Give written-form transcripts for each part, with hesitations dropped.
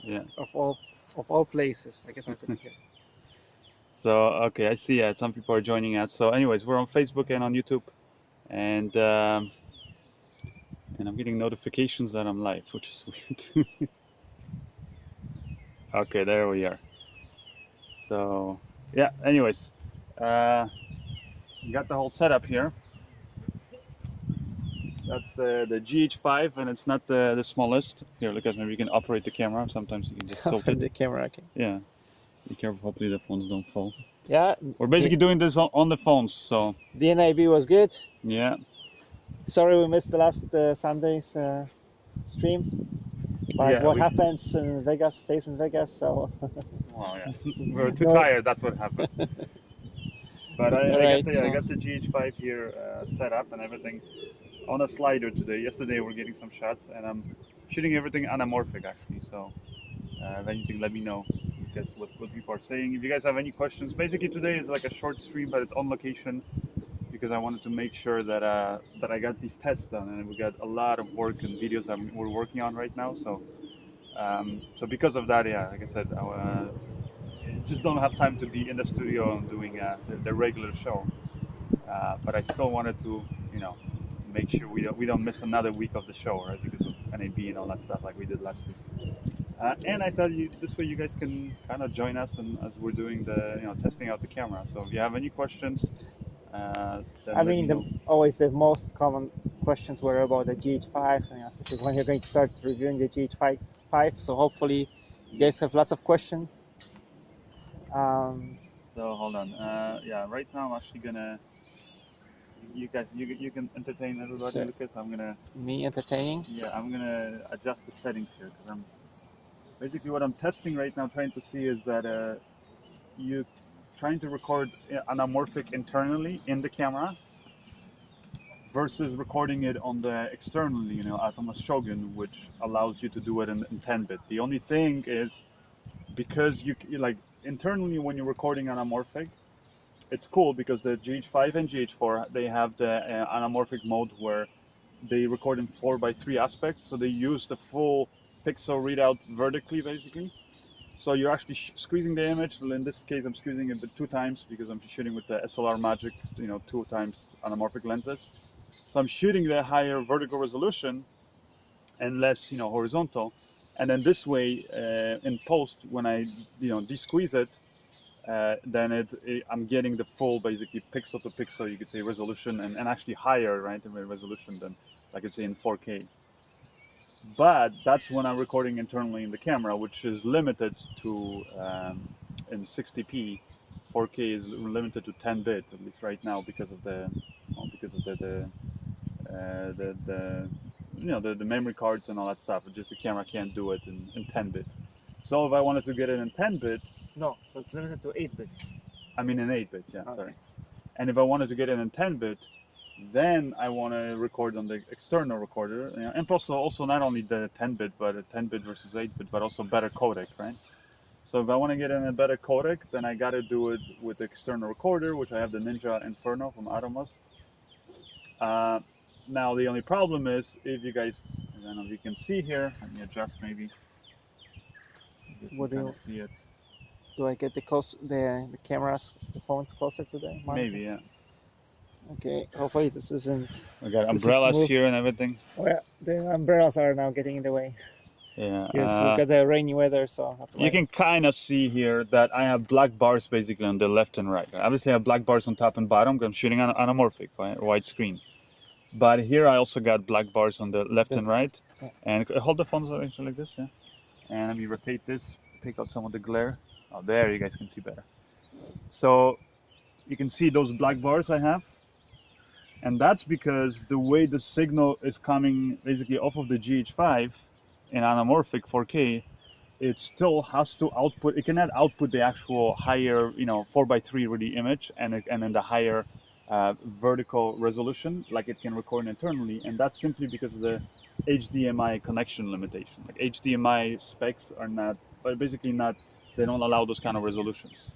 Yeah. Of all places, I guess I have to be here. So okay, I see. Some people are joining us. So, anyways, we're on Facebook and on YouTube, and I'm getting notifications that I'm live, which is weird. Okay, there we are. So yeah. Anyways, got the whole setup here. That's the GH5, and it's not the smallest. Here, look at maybe you can operate the camera. Sometimes you can just tilt From it. the camera, okay. Yeah. Be careful. Hopefully the phones don't fall. Yeah, We're basically doing this on the phones. So the NIB was good. yeah. Sorry we missed the last Sunday's stream, but Yeah. what happens in Vegas stays in Vegas. So Well, yeah. We were too No. tired. That's what happened. But I so- got the GH5 here set up and everything on a slider today. Yesterday we're getting some shots, and I'm shooting everything anamorphic actually. So if anything, let me know. Guess what people are saying. If you guys have any questions, basically today is like a short stream, but it's on location because I wanted to make sure that that I got these tests done, and we got a lot of work and videos that we're working on right now. So because of that, yeah, like I said, I just don't have time to be in the studio and doing the regular show. But I still wanted to, make sure we don't miss another week of the show, right? Because of NAB and all that stuff like we did last week. And I thought this way you guys can kind of join us and as we're doing the testing out the camera. So if you have any questions, then I mean, always the most common questions were about the GH5, and especially when you're going to start reviewing the GH5. So hopefully, you guys have lots of questions. So hold on. Yeah, right now I'm actually gonna. You guys, you can entertain everybody, So- Lucas. I'm gonna. Me entertaining. Yeah, I'm gonna adjust the settings here because I'm basically what I'm testing right now, trying to see is that you trying to record anamorphic internally in the camera versus recording it on the externally, Atomos Shogun, which allows you to do it in 10-bit. The only thing is because you like internally when you're recording anamorphic, it's cool because the GH5 and GH4 they have the anamorphic mode where they record in 4:3 aspect, so they use the full pixel readout vertically basically. So you're actually squeezing the image. In this case, I'm squeezing it 2 times because I'm shooting with the SLR Magic, 2 times anamorphic lenses. So I'm shooting the higher vertical resolution and less, horizontal. And then this way, in post, when I, de-squeeze it, then I'm getting the full, basically pixel to pixel, you could say, resolution, and actually higher, right, in resolution than, like I say, in 4K. But that's when I'm recording internally in the camera, which is limited to in 60p. 4K is limited to 10-bit, at least right now, because of the the memory cards and all that stuff. Just the camera can't do it in 10-bit. So if I wanted to get it in 10-bit, No, so it's limited to 8-bit. I mean in 8-bit, yeah, Okay. sorry. And if I wanted to get it in 10-bit, then I want to record on the external recorder, and also not only the 10-bit, but a 10-bit versus 8-bit, but also better codec, right? So if I want to get in a better codec, then I got to do it with the external recorder, which I have the Ninja Inferno from Atomos. Now the only problem is if you guys, I don't know if you can see here. Let me adjust maybe. What do kind you- of see it? Do I get the cameras, the phones closer to the monitor? Maybe, yeah. Okay, hopefully this isn't. I got This is umbrellas smooth. here and everything. Oh yeah, the umbrellas are now getting in the way. Yeah. Yes, we got the rainy weather, so that's why. You can kind of see here that I have black bars basically on the left and right. Obviously, I have black bars on top and bottom because I'm shooting on anamorphic, right, widescreen. But here I also got black bars on the left and right. Yeah. And hold the phones actually like this, yeah. And let me rotate this, take out some of the glare. Oh, there you guys can see better. So you can see those black bars I have. And that's because the way the signal is coming basically off of the GH5 in anamorphic 4K, it still has to output. It cannot output the actual higher, 4:3 really image, and then the higher vertical resolution like it can record internally, and that's simply because of the HDMI connection limitation. Like HDMI specs are not, but basically not. They don't allow those kind of resolutions.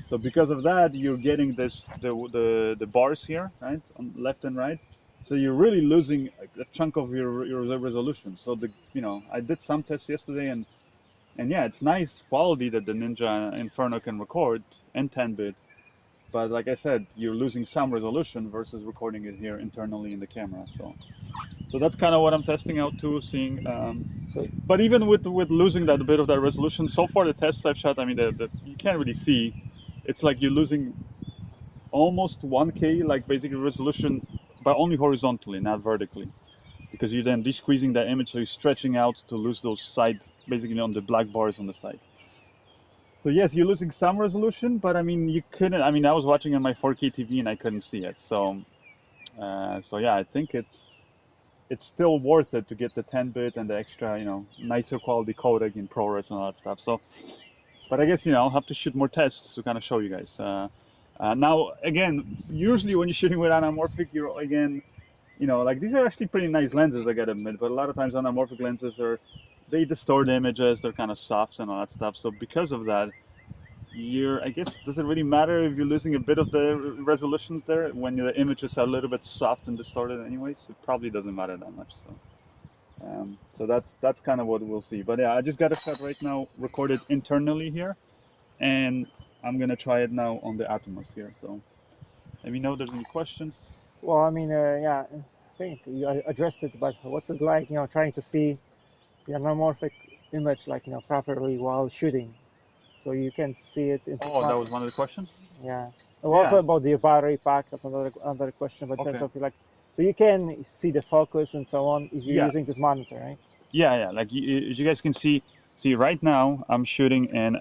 So because of that, you're getting the bars here, right, on left and right. So you're really losing a chunk of your resolution. So I did some tests yesterday, and And yeah, it's nice quality that the Ninja Inferno can record in 10-bit. But like I said, you're losing some resolution versus recording it here internally in the camera. So that's kind of what I'm testing out too, seeing. But even with losing that bit of that resolution, so far the tests I've shot, I mean, you can't really see. It's like you're losing almost 1K, like basically resolution, but only horizontally, not vertically, because you're then de-squeezing that image, so you're stretching out to lose those sides, basically on the black bars on the side. So yes, you're losing some resolution, but I mean, you couldn't. I mean, I was watching on my 4K TV and I couldn't see it. So yeah, I think it's still worth it to get the 10-bit and the extra, nicer quality codec in ProRes and all that stuff. So, but I guess I'll have to shoot more tests to kind of show you guys. Now, again, usually when you're shooting with anamorphic, you're again, like these are actually pretty nice lenses, I gotta admit. But a lot of times anamorphic lenses they distort images, they're kind of soft and all that stuff. So because of that, I guess, does it really matter if you're losing a bit of the resolutions there when the images are a little bit soft and distorted anyways? It probably doesn't matter that much. So that's kind of what we'll see. But yeah, I just got a shot right now, recorded internally here, and I'm gonna try it now on the Atomos here. So let me know if there's any questions. Well, I mean, yeah, I think you addressed it, but what's it like, trying to see the anamorphic image, like, properly while shooting? So you can see it. That was one of the questions? Yeah. Also about the battery pack, that's another question, but in terms of like, so you can see the focus and so on if you're using this monitor, right? Yeah. Like as you guys can see right now, I'm shooting and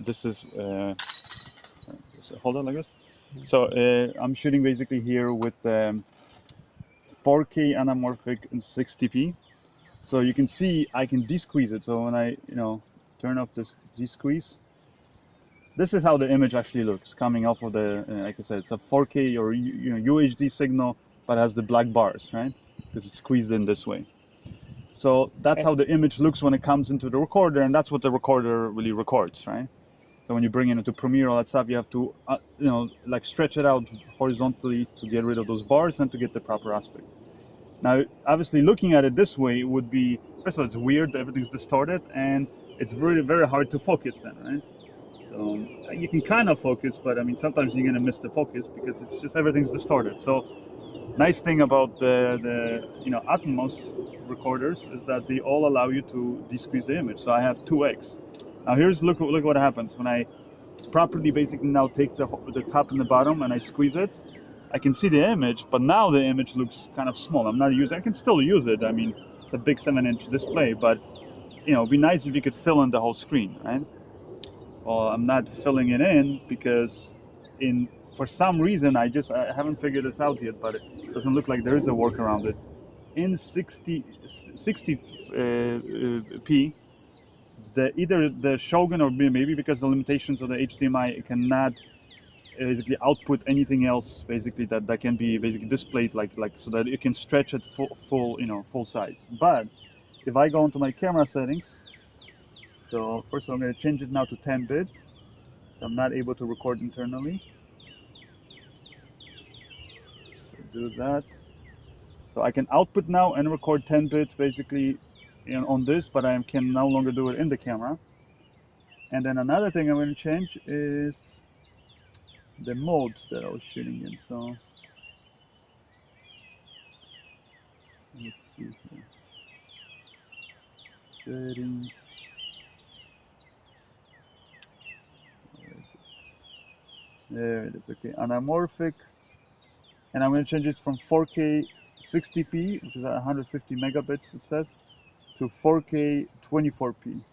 this is, hold on like this. So I'm shooting basically here with 4K anamorphic and 60p. So you can see I can de-squeeze it. So when I, turn off this de-squeeze, this is how the image actually looks coming off of the, like I said, it's a 4K or UHD signal, but has the black bars, right? Because it's squeezed in this way. So that's how the image looks when it comes into the recorder, and that's what the recorder really records, right? So when you bring it into Premiere, all that stuff, you have to, like stretch it out horizontally to get rid of those bars and to get the proper aspect. Now, obviously, looking at it this way would be, first of all, it's weird, everything's distorted, and it's very, very hard to focus then, right? So you can kind of focus, but I mean, sometimes you're gonna miss the focus because it's just everything's distorted. So, nice thing about the Atomos recorders is that they all allow you to de-squeeze the image. So I have 2x. Now look what happens when I properly basically now take the top and the bottom and I squeeze it. I can see the image, but now the image looks kind of small. I can still use it. I mean, it's a big 7-inch display, but it'd be nice if you could fill in the whole screen, right? Well, I'm not filling it in because for some reason, I haven't figured this out yet, but it doesn't look like there is a workaround it. In 60p, either the Shogun or maybe because the limitations of the HDMI, it cannot basically output anything else basically that can be basically displayed like so that it can stretch at full size. But if I go into my camera settings, so first I'm going to change it now to 10-bit. So I'm not able to record internally. Do that. So I can output now and record 10-bit basically on this, but I can no longer do it in the camera. And then another thing I'm going to change is the mode that I was shooting in. So let's see here. Settings. Where is it? There it is. Okay, anamorphic. And I'm going to change it from 4K 60p, which is at 150 megabits, it says, to 4K 24p.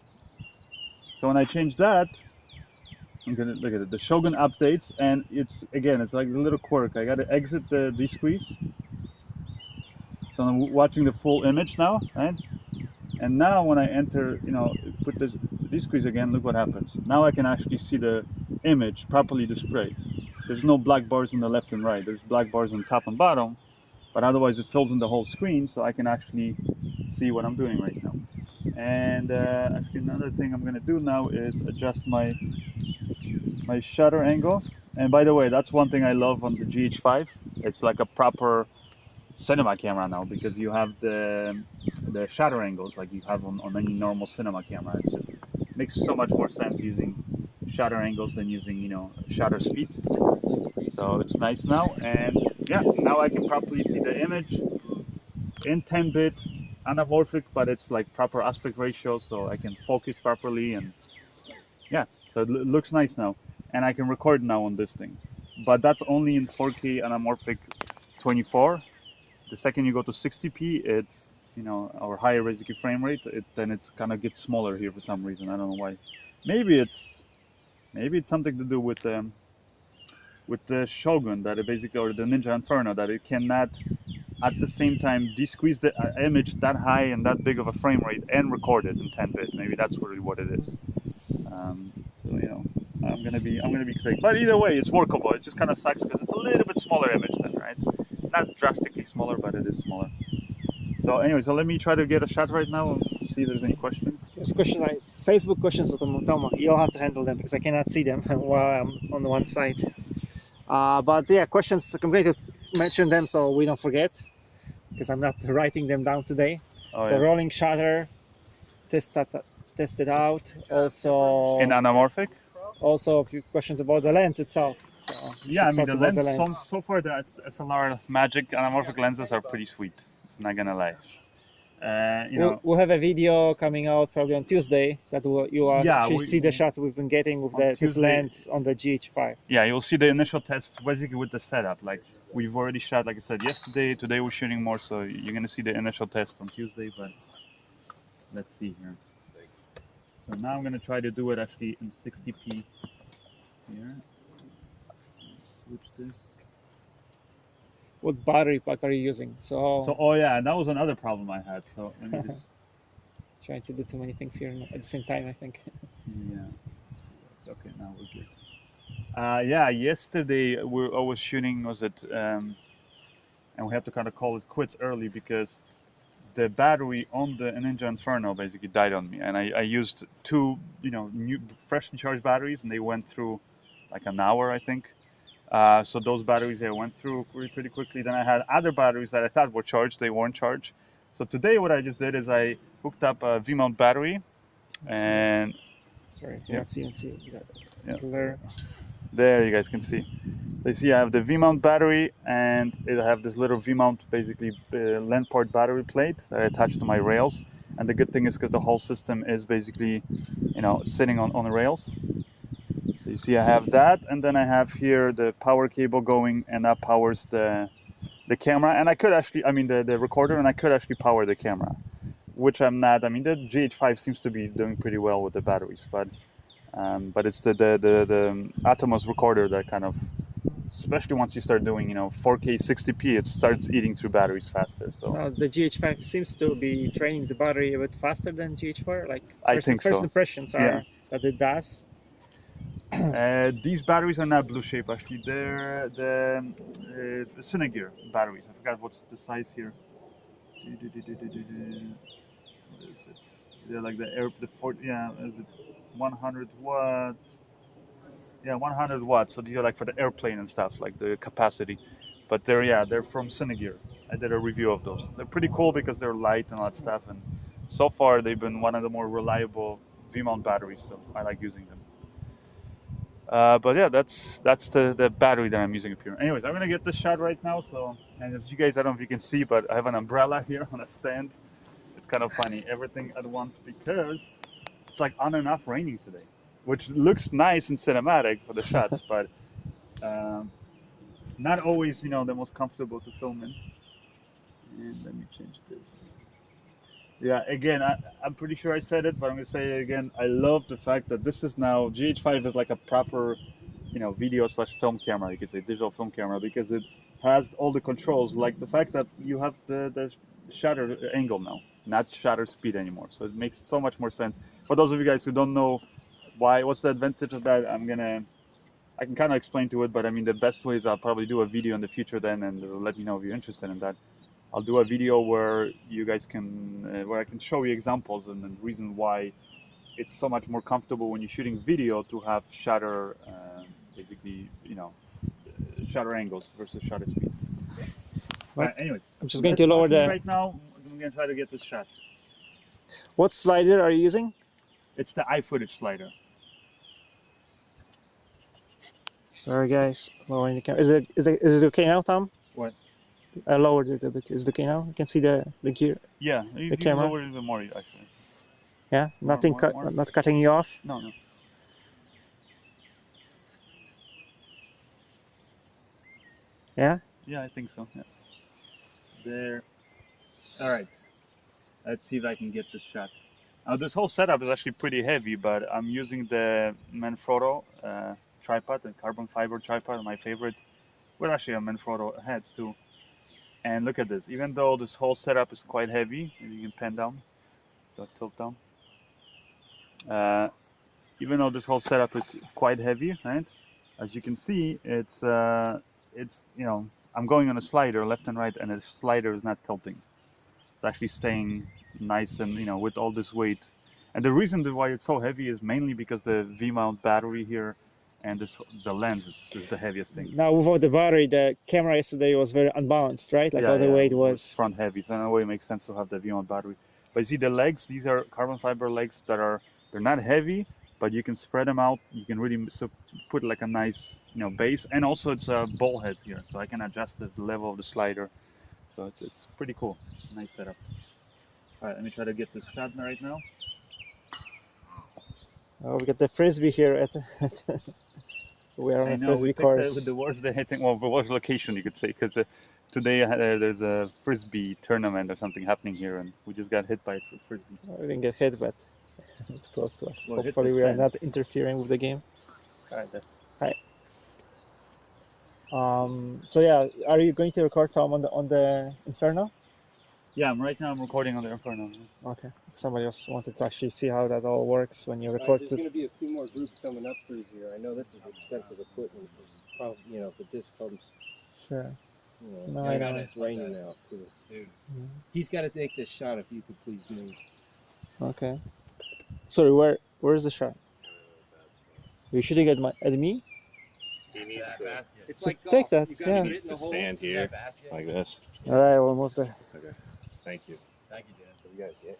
So when I change that, I'm going to look at it. The Shogun updates, and it's like a little quirk. I got to exit the de-squeeze. So I'm watching the full image now, right? And now when I enter, put this de-squeeze again, look what happens. Now I can actually see the image properly displayed. There's no black bars on the left and right. There's black bars on top and bottom, but otherwise it fills in the whole screen, so I can actually see what I'm doing right now. And actually another thing I'm going to do now is adjust my shutter angle. And by the way, that's one thing I love on the GH5. It's like a proper cinema camera now because you have the shutter angles like you have on any normal cinema camera. makes so much more sense using shutter angles than using, you know, shutter speed. So it's nice now, and yeah, now I can properly see the image in 10-bit anamorphic, but it's like proper aspect ratio, so I can focus properly, and yeah, so it looks nice now, and I can record now on this thing. But that's only in 4K anamorphic 24. The second you go to 60p, it's, you know, our higher basic frame rate, then it's kind of gets smaller here for some reason. I don't know why. Maybe it's something to do with the Shogun, that it basically, or the Ninja Inferno, that it cannot at the same time de-squeeze the image that high and that big of a frame rate and record it in 10-bit. Maybe that's really what it is. So you know, I'm gonna be excited. But either way, it's workable. It just kind of sucks because it's a little bit smaller image then, right? Not drastically smaller, but it is smaller. So anyway, so let me try to get a shot right now and see if there's any questions. There's questions like Facebook questions, Tom. You'll have to handle them because I cannot see them while I'm on the one side. But yeah, questions. I'm going to mention them so we don't forget, because I'm not writing them down today. Oh, so yeah. rolling shutter, test it out. Also In anamorphic? Also a few questions about the lens itself. So yeah, I mean the about lens. So far the SLR Magic anamorphic lenses are pretty sweet. I'm not gonna lie. We'll have a video coming out probably on Tuesday that you will actually see the shots we've been getting with this lens on the GH5. Yeah, you'll see the initial tests basically with the setup. Like we've already shot, like I said, yesterday. Today we're shooting more, so you're gonna see the initial test on Tuesday. But let's see here. So now I'm gonna try to do it actually in 60p here. Switch this. What battery pack are you using? So oh yeah, that was another problem I had. So let me just trying to do too many things here at the same time, I think. Yeah, it's okay. Now we're good. Yeah, yesterday I was shooting. And we have to kind of call it quits early because the battery on the Ninja Inferno basically died on me, and I used two, new freshly charged batteries, and they went through like an hour, I think. So those batteries went through pretty quickly. Then I had other batteries that I thought were charged. They weren't charged. So today what I just did is I hooked up a V-mount battery, and sorry, you can't even see it. There you guys can see. So you see I have the V-mount battery, and I have this little V-mount basically LAN port battery plate that I attached to my rails. And the good thing is because the whole system is basically, sitting on the rails. So you see I have that, and then I have here the power cable going, and that powers the camera. And I could actually, the recorder, and I could actually power the camera, which I'm not. The GH5 seems to be doing pretty well with the batteries, but it's the Atomos recorder that kind of, especially once you start doing 4K 60p, it starts eating through batteries faster. So now the GH5 seems to be draining the battery a bit faster than GH4. First impressions are that it does. These batteries are not blue shape actually. They're the Cinegear batteries. I forgot what's the size here. What is it? They're like is it 100 watt? Yeah, 100 watts. So these are like for the airplane and stuff, like the capacity. But they're from Cinegear. I did a review of those. They're pretty cool because they're light and all that stuff. And so far they've been one of the more reliable V-mount batteries. So I like using them. But yeah, that's the battery that I'm using up here. Anyways, I'm gonna get this shot right now. And if you guys, I don't know if you can see, but I have an umbrella here on a stand. It's kind of funny, everything at once, because it's like on and off raining today, which looks nice and cinematic for the shots, but not always, the most comfortable to film in. And let me change this. Yeah, again, I'm pretty sure I said it, but I'm going to say it again. I love the fact that this is now, GH5 is like a proper, video/film camera, you could say, digital film camera, because it has all the controls, like the fact that you have the shutter angle now, not shutter speed anymore. So it makes so much more sense. For those of you guys who don't know what's the advantage of that, I can kind of explain to it, but the best way is I'll probably do a video in the future then, and let me know if you're interested in that. I'll do a video where you guys where I can show you examples and the reason why it's so much more comfortable when you're shooting video to have shutter, basically, shutter angles versus shutter speed. Anyways, I'm just going to lower right now. I'm going to try to get this shot. What slider are you using? It's the iFootage slider. Sorry, guys. Lowering the camera. Is it okay now, Tom? What? I lowered it a bit. Is it okay now? You can see the gear. Yeah, you can camera? lower it even more actually. Yeah, nothing more. not cutting you off. No. Yeah. Yeah, I think so. Yeah. There. All right. Let's see if I can get this shot. Now this whole setup is actually pretty heavy, but I'm using the Manfrotto tripod, the carbon fiber tripod, my favorite. Well, actually, a Manfrotto heads too. And look at this. Even though this whole setup is quite heavy, maybe you can pan down, tilt down. Even though this whole setup is quite heavy, right? As you can see, it's I'm going on a slider left and right, and the slider is not tilting. It's actually staying nice and with all this weight. And the reason why it's so heavy is mainly because the V-mount battery here and the lens is the heaviest thing. Now without the battery, the camera yesterday was very unbalanced, right? Like all the weight it was front heavy, so in a way it makes sense to have the V-mount battery. But you see the legs; these are carbon fiber legs they're not heavy, but you can spread them out. You can really put like a nice base, and also it's a ball head here, so I can adjust the level of the slider. So it's pretty cool, nice setup. All right, let me try to get this shot right now. Oh, we got the frisbee here at we are on a frisbee course. With the worst day, I think, the worst location you could say, because today there's a frisbee tournament or something happening here, and we just got hit by a frisbee. We didn't get hit, but it's close to us. Well, hopefully, we are not interfering with the game. Hi. So yeah, are you going to record, Tom, on the Inferno? Yeah, right now I'm recording on the Inferno. Okay. Somebody else wanted to actually see how that all works when you record. There's going to be a few more groups coming up through here. I know this is expensive equipment. It's probably, if the disc comes. Sure. No, I know it's raining out too. Dude, he's got to take this shot. If you could please move. Okay. Sorry, where's the shot? Are you shooting at me? He needs to. It's So like take golf. that. Yeah. He needs to stand here like this. All right, we'll move there. Okay. Thank you. Thank you, Dan. What do you guys get?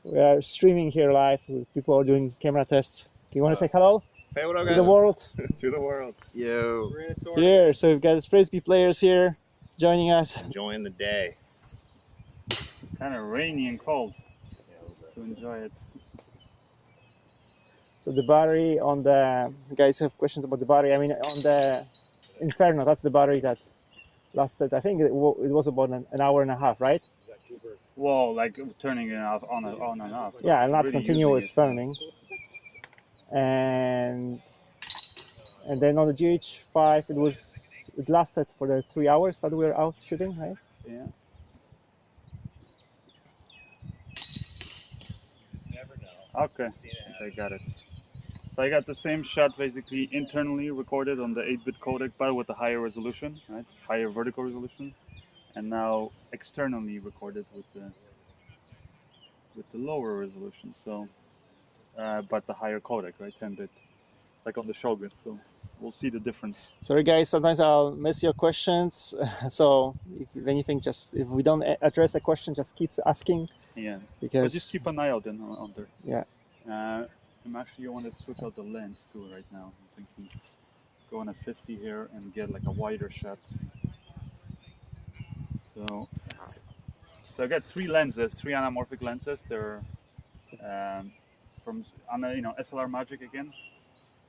We are streaming here live. People are doing camera tests. Do you want to say hello Hey, what up, to guys? the world? To the world. Yo. Here, so we've got frisbee players here joining us. Enjoying the day. Kind of rainy and cold to enjoy it. So the battery on the you guys have questions about the battery. I mean, on the Inferno, that's the battery that lasted. I think it was about an hour and a half, right? Whoa, like turning it off on and off. Yeah, and not Really continuous using it. filming. And then on the GH5, it lasted for the 3 hours that we were out shooting, right? Yeah. Okay, I got it. So I got the same shot basically internally recorded on the 8-bit codec, but with a higher resolution, right? Higher vertical resolution, and now externally recorded with the lower resolution. So, but the higher codec, right? 10-bit, like on the Shogun. So we'll see the difference. Sorry, guys. Sometimes I'll miss your questions. So if anything, if we don't address a question, just keep asking. Yeah. Because But just keep an eye out on there. Yeah. I'm actually want to switch out the lens too right now. I'm thinking go on a 50 here and get like a wider shot. So I got three lenses, three anamorphic lenses. They're from SLR Magic again,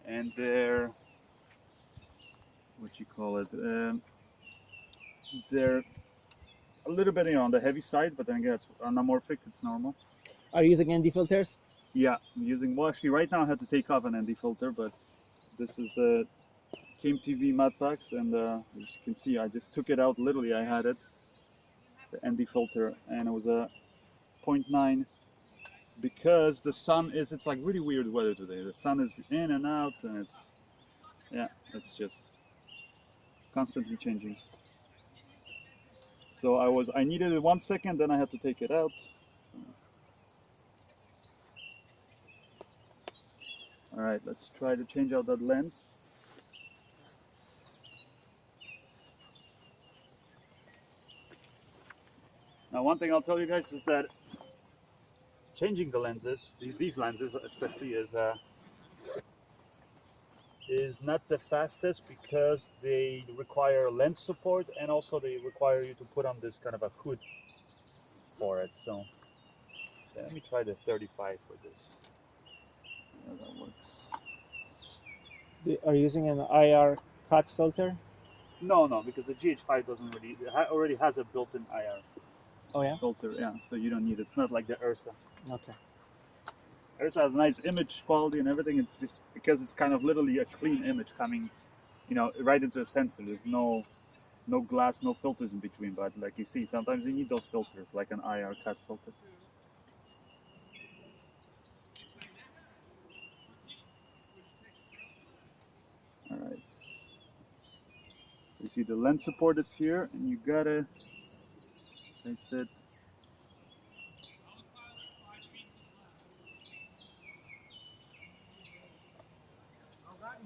and they're what you call it. They're a little bit on the heavy side, but then again it's anamorphic. It's normal. Are you using ND filters? Yeah, I'm using. Well, actually, right now I had to take off an ND filter, but this is the KMTV matte packs, and as you can see, I just took it out. Literally, I had it, the ND filter, and it was a 0.9 because the sun is. It's like really weird weather today. The sun is in and out, and it's just constantly changing. So I needed it 1 second, then I had to take it out. All right, let's try to change out that lens. Now, one thing I'll tell you guys is that changing the lenses, these lenses especially, is not the fastest because they require lens support and also they require you to put on this kind of a hood for it. So let me try the 35 for this. See how that works. Are you using an IR cut filter? No, because the GH5 doesn't really, already has a built-in IR Oh yeah. filter. Yeah, so you don't need it. It's not like the Ursa. Okay. Ursa has nice image quality and everything. It's just because it's kind of literally a clean image coming, right into the sensor. There's no glass, no filters in between. But like you see, sometimes you need those filters, like an IR cut filter. All right. So you see the lens support is here, and you gotta, I said,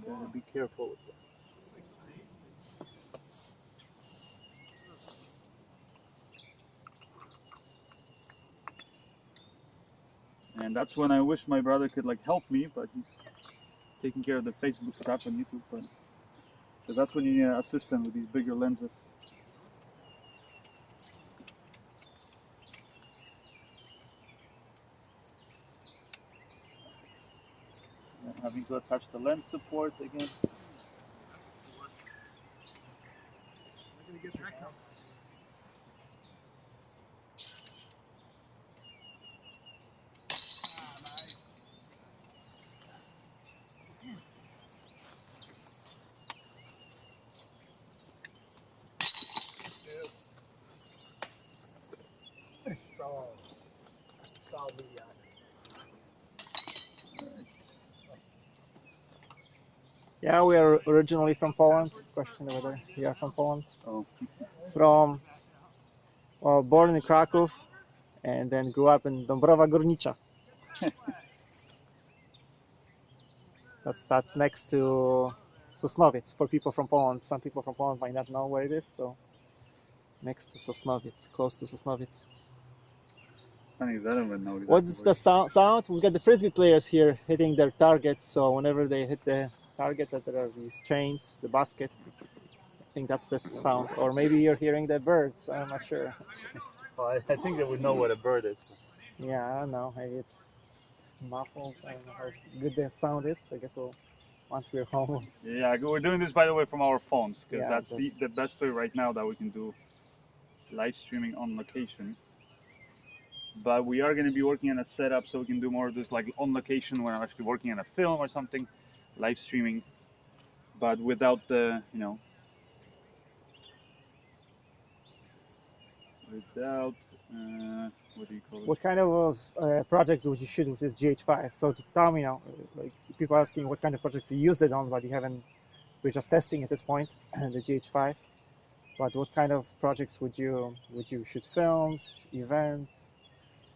gotta be careful with that. And that's when I wish my brother could like help me, but he's taking care of the Facebook stuff on YouTube. But that's when you need an assistant with these bigger lenses. And having to attach the lens support again. Strong. Solid. Yeah, we are originally from Poland. Question over there. You are from Poland. Oh, From, well, born in Krakow, and then grew up in Dąbrowa Górnicza. That's next to Sosnowiec. For people from Poland, some people from Poland might not know where it is. So next to Sosnowiec, close to Sosnowiec. funny is I don't even know exactly. What's the sound? We got the frisbee players here hitting their targets. So whenever they hit the target, that there are these chains, the basket. I think that's the sound. Or maybe you're hearing the birds. I'm not sure. Well, I think they would know what a bird is. Yeah, I don't know. Maybe it's muffled. I don't know how good the sound is. I guess once we're home. Yeah, we're doing this by the way from our phones because Yeah, that's just- the best way right now that we can do live streaming on location. But we are going to be working on a setup so we can do more of this like on location when I'm actually working on a film or something, live streaming, but without the, without, what do you call it? What kind of projects would you shoot with this GH5? So to tell me now, like people asking what kind of projects you used it on, but you haven't. We're just testing at this point the GH5. But what kind of projects would you shoot? Films, events,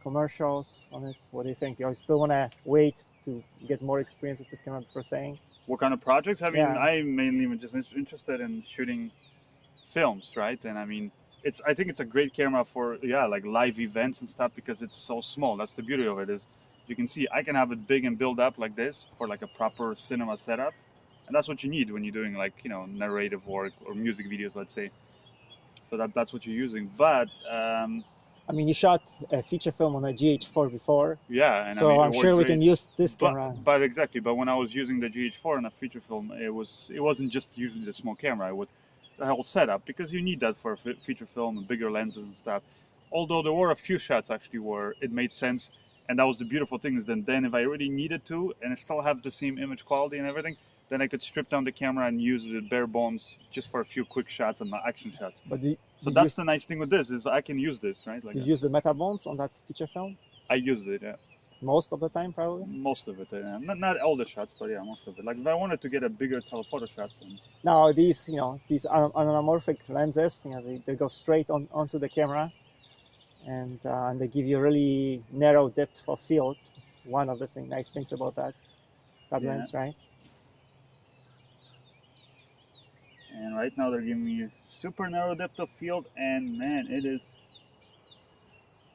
commercials on it? What do you think? You still want to wait to get more experience with this camera before saying? What kind of projects? I mean, Yeah. I'm mainly just interested in shooting films, right? And I mean, I think it's a great camera for like live events and stuff because it's so small. That's the beauty of it is you can see I can have it big and build up like this for like a proper cinema setup, and that's what you need when you're doing like narrative work or music videos, let's say. So that's what you're using, but. I mean, you shot a feature film on a GH4 before, Yeah, and so I mean, I'm sure we can use this camera. But exactly, but when I was using the GH4 in a feature film, it wasn't just using the small camera. It was the whole setup because you need that for a feature film and bigger lenses and stuff. Although there were a few shots actually where it made sense, and that was the beautiful thing is then if I really needed to and I still have the same image quality and everything, then I could strip down the camera and use the bare bones just for a few quick shots and my action shots. But So that's the nice thing with this is I can use this, right? Like you use the meta bones on that feature film I used it, yeah. most of the time, probably. Most of it, yeah. Not all the shots, but yeah, most of it. Like if I wanted to get a bigger telephoto shot, then Now these anamorphic lenses, they go straight onto the camera, and they give you really narrow depth of field. One of the nice things about that Yeah. lens, right? and right now they're giving me super narrow depth of field, and man, it is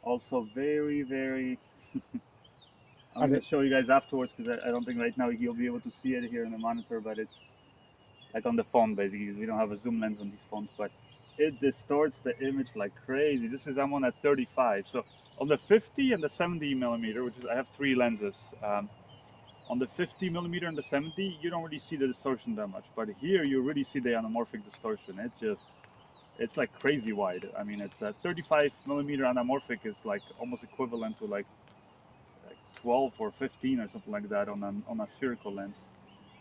also very, very I'm going to show you guys afterwards because I don't think right now you'll be able to see it here in the monitor, but it's like on the phone basically because we don't have a zoom lens on these phones, but it distorts the image like crazy. I'm on at 35. So on the 50 and the 70 millimeter, which is, I have 3 lenses. On the 50 millimeter and the 70, you don't really see the distortion that much, but here you really see the anamorphic distortion. It's like crazy wide. I mean, it's a 35 millimeter anamorphic is like almost equivalent to like 12 or 15 or something like that on a spherical lens.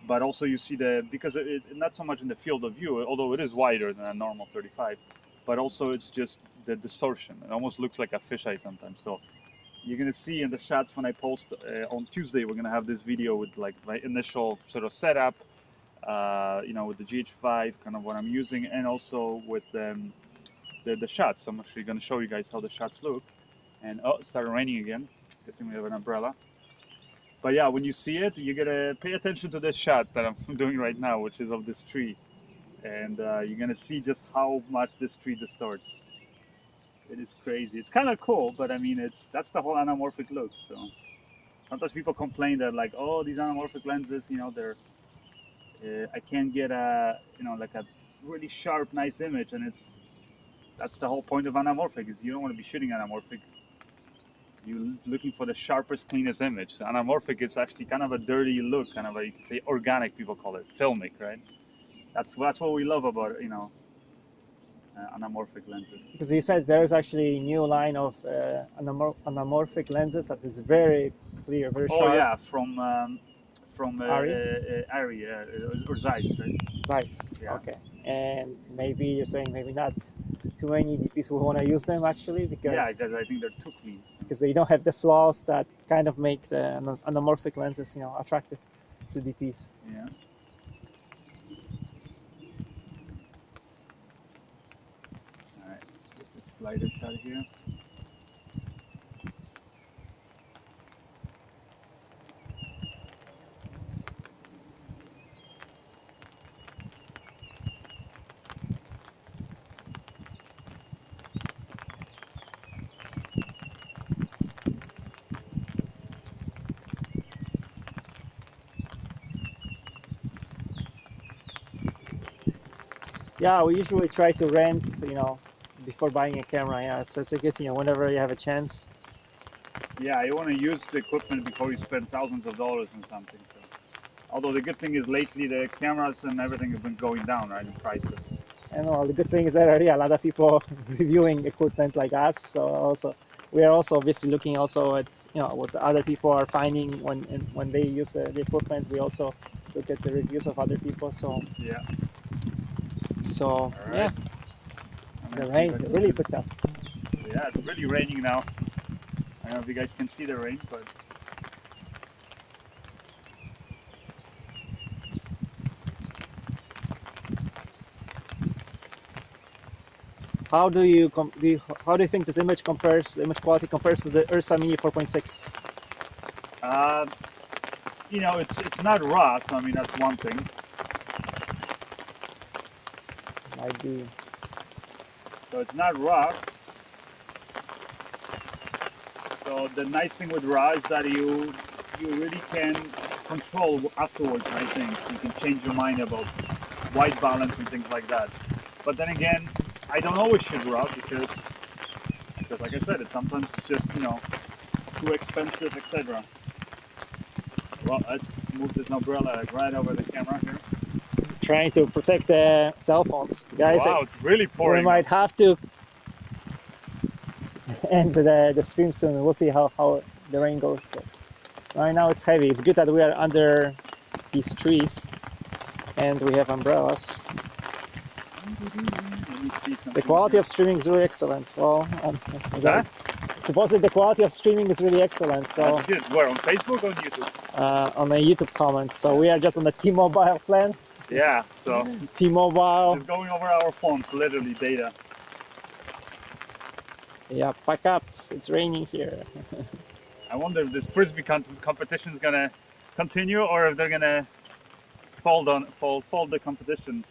But also you see because it not so much in the field of view, although it is wider than a normal 35, but also it's just the distortion. It almost looks like a fisheye sometimes. So you're gonna see in the shots when I post on Tuesday, we're gonna have this video with like my initial sort of setup, with the GH5, kind of what I'm using, and also with the shots. I'm actually gonna show you guys how the shots look. And oh, it started raining again. Good thing we have an umbrella. But yeah, when you see it, you gotta pay attention to this shot that I'm doing right now, which is of this tree. And you're gonna see just how much this tree distorts. It is crazy. It's kind of cool, but I mean, that's the whole anamorphic look. So sometimes people complain that like, oh, these anamorphic lenses, they're I can't get like a really sharp, nice image, and that's the whole point of anamorphic is you don't want to be shooting anamorphic. You're looking for the sharpest, cleanest image. So anamorphic is actually kind of a dirty look, kind of you could say organic. People call it filmic, right? That's what we love about it, anamorphic lenses. Because you said there's actually a new line of anamorphic lenses that is very clear, very sharp. Oh yeah, from Ari? Ari or Zeiss, right? Zeiss. Yeah. Okay. And maybe you're saying maybe not too many DPs will want to use them actually because I think they're too clean. Because they don't have the flaws that kind of make the anamorphic lenses, attractive to DPs. Yeah. All right, let's get this slider shot here. Yeah, we usually try to rent, before buying a camera. Yeah, it's a good thing, whenever you have a chance. Yeah, you want to use the equipment before you spend thousands of dollars on something. So. Although the good thing is lately the cameras and everything have been going down, right, in prices. And the good thing is that already a lot of people reviewing equipment like us. So we are also obviously looking also at what other people are finding when they use the equipment. We also look at the reviews of other people. So yeah. So right. yeah, the rain really picked up. Yeah, it's really raining now. I don't know if you guys can see the rain, but how do you think this image compares? The image quality compares to the Ursa Mini 4.6. It's not raw, so I mean that's one thing. Might be. So it's not raw. So the nice thing with raw is that you really can control afterwards, I think. You can change your mind about white balance and things like that. But then again, I don't always shoot raw because like I said, it's sometimes just too expensive, etc. Well, let's move this umbrella right over the camera here. Trying to protect the cell phones, guys. Wow, it's really pouring. We might have to end the stream soon. We'll see how the rain goes. But right now it's heavy. It's good that we are under these trees and we have umbrellas. The quality of streaming is really excellent. Well, supposedly the quality of streaming is really excellent. So that's good. Where, on Facebook or on YouTube? On a YouTube comment. So we are just on the T-Mobile plan. Yeah, so T-Mobile. just going over our phones, literally data. Yeah, pack up. It's raining here. I wonder if this frisbee competition is gonna continue or if they're gonna fold the competition.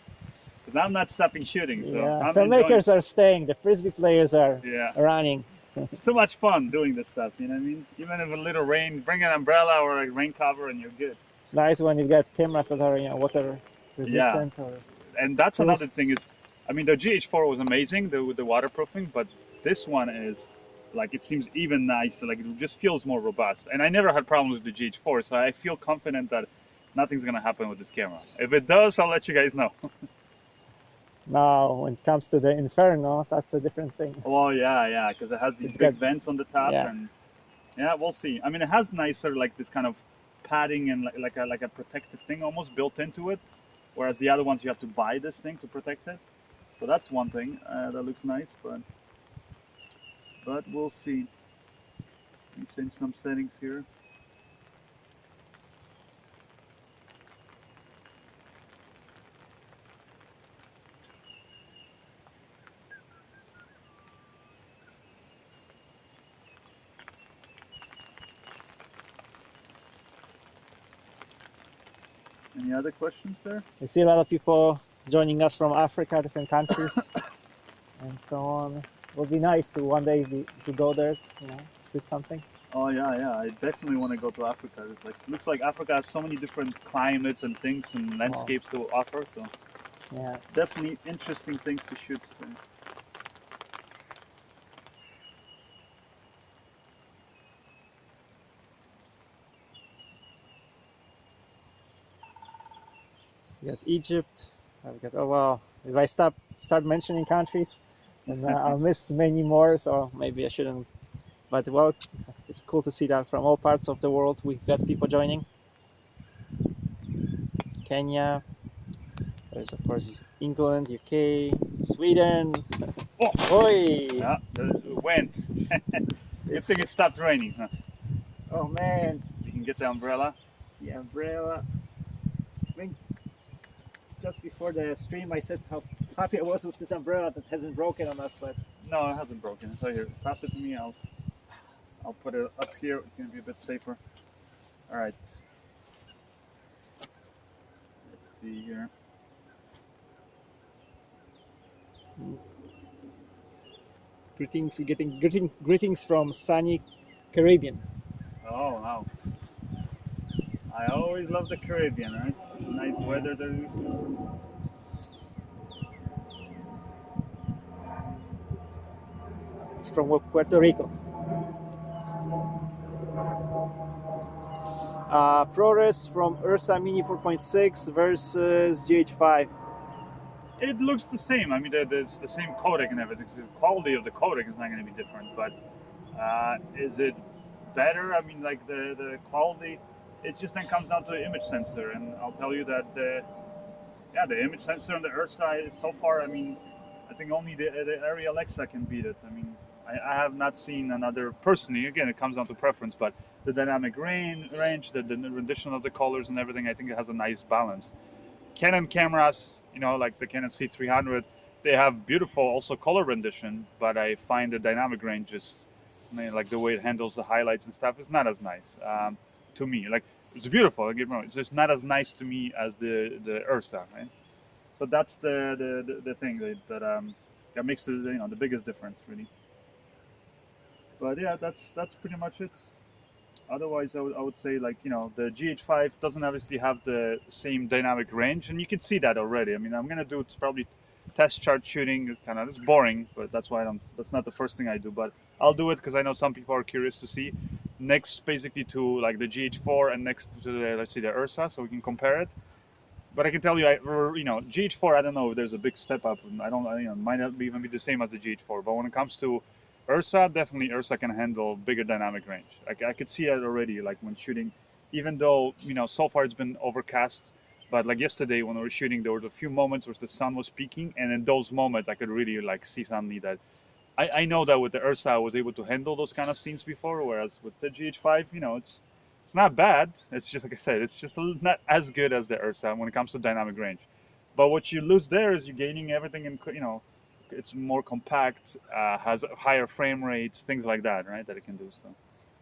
Because I'm not stopping shooting. So yeah, I'm filmmakers are staying. The frisbee players are running. it's too much fun doing this stuff. You know what I mean? Even if a little rain, bring an umbrella or a rain cover, and you're good. It's nice when you've got cameras that are water Yeah, resistant or and that's proof. another thing is, I mean, the GH4 was amazing, the waterproofing, but this one is like it seems even nicer. Like it just feels more robust. And I never had problems with the GH4, so I feel confident that nothing's gonna happen with this camera. If it does, I'll let you guys know. Now, when it comes to the Inferno, that's a different thing. Well, yeah, because it has these It's big got- vents on the top, yeah. and yeah, we'll see. I mean, it has nicer like this kind of padding and like a protective thing almost built into it, whereas the other ones you have to buy this thing to protect it. So that's one thing that looks nice, but we'll see. Let me change some settings here. Any other questions there? I see a lot of people joining us from Africa, different countries, and so on. It would be nice to one day to go there, shoot something. Oh yeah, I definitely want to go to Africa. It's like looks like Africa has so many different climates and things and landscapes to offer. So Yeah. definitely interesting things to shoot. We got Egypt. I've got if I start mentioning countries, then I'll miss many more. So maybe I shouldn't. But it's cool to see that from all parts of the world we've got people joining. Kenya. There's of course England, UK, Sweden. Oh, Oi! yeah, it went. Good thing it stopped raining. Huh? Oh man, You can get the umbrella. the umbrella. I mean, just before the stream, I said how happy I was with this umbrella that hasn't broken on us, but No, it hasn't broken. So here, pass it to me. I'll put it up here. It's gonna be a bit safer. All right. Let's see here. we're getting greetings from sunny Caribbean. Oh wow. I always love the Caribbean, right? Nice weather there. It's from Puerto Rico. ProRes from Ursa Mini 4.6 versus GH5. It looks the same. I mean, it's the same codec and everything. So the quality of the codec is not going to be different, but is it better? I mean, like the quality, it just then comes down to the image sensor, and I'll tell you that the image sensor on the Ursa so far. I mean, I think only the Area Alexa can beat it. I mean, I have not seen another personally. Again, it comes down to preference, but the dynamic range, the rendition of the colors and everything, I think it has a nice balance. Canon cameras, like the Canon C300, they have beautiful also color rendition, but I find the dynamic range just, like the way it handles the highlights and stuff is not as nice to me. Like it's beautiful, don't get me wrong, it's just not as nice to me as the Ursa, right? So that's the thing that makes the biggest difference really. But yeah, that's pretty much it. Otherwise, I would say like the GH5 doesn't obviously have the same dynamic range, and you can see that already. I mean, I'm gonna do it's probably test chart shooting. It's boring, but that's why that's not the first thing I do. But I'll do it because I know some people are curious to see. Next, basically to like the GH4 and next to the let's see the Ursa, so we can compare it. But I can tell you, GH4. I don't know if there's a big step up. I don't, might not even be the same as the GH4. But when it comes to Ursa, definitely Ursa can handle bigger dynamic range. I could see that already, like when shooting, even though, so far it's been overcast, but like yesterday when we were shooting, there were a few moments where the sun was peaking, and in those moments I could really like see suddenly that I know that with the Ursa I was able to handle those kind of scenes before, whereas with the GH5, it's not bad. It's just like I said, it's just not as good as the Ursa when it comes to dynamic range. But what you lose there is you're gaining everything in, it's more compact, has higher frame rates, things like that, right? That it can do. So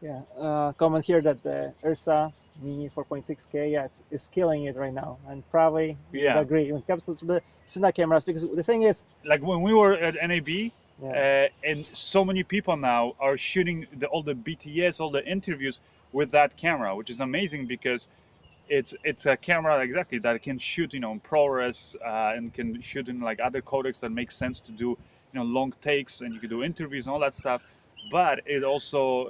Yeah, comment here that the Ursa Mini 4.6K, it's killing it right now, and probably you would agree when it comes to the Cine cameras, because the thing is, like when we were at NAB, Yeah. And so many people now are shooting all the BTS, all the interviews with that camera, which is amazing because it's a camera exactly that can shoot in ProRes and can shoot in like other codecs that make sense to do long takes, and you can do interviews and all that stuff. But it also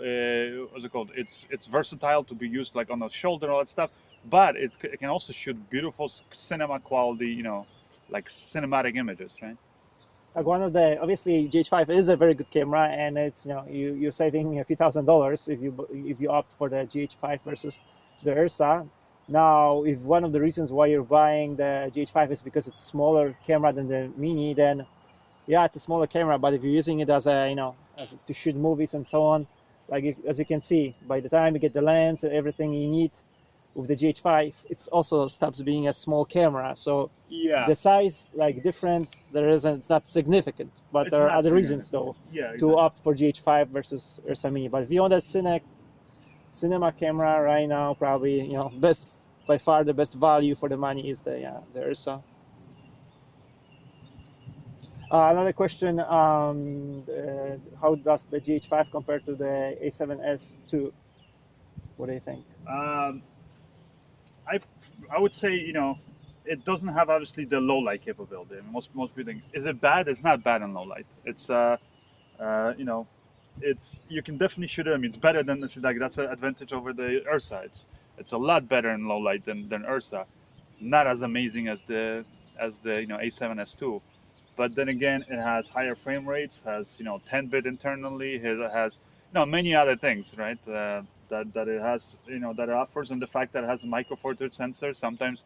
what's it called? It's versatile to be used like on the shoulder and all that stuff. But it can also shoot beautiful cinema quality, like cinematic images, right? Like one of the obviously GH5 is a very good camera, and it's you're saving a few $1,000s if you opt for the GH5 versus the Ursa. Now, if one of the reasons why you're buying the GH5 is because it's smaller camera than the Mini, then yeah, it's a smaller camera. But if you're using it as to shoot movies and so on, like as you can see, by the time you get the lens and everything you need with the GH5, it's also stops being a small camera. So Yeah. the size difference it's not significant, but It's there are not other reasons though Yeah, to exactly. opt for GH5 versus Ursa Mini. But if you want a cinema camera right now, probably by far the best value for the money is the Ursa. Another question: how does the GH5 compare to the A7S II? What do you think? I would say it doesn't have obviously the low light capability. I mean, most people think, is it bad? It's not bad in low light. It's it's you can definitely shoot it. I mean, it's better than like that's an advantage over the Ursa. It's a lot better in low light than Ursa. Not as amazing as the A7S II, but then again, it has higher frame rates, has 10-bit internally, it has many other things, right? That it has, that it offers, and the fact that it has a micro four thirds sensor. Sometimes,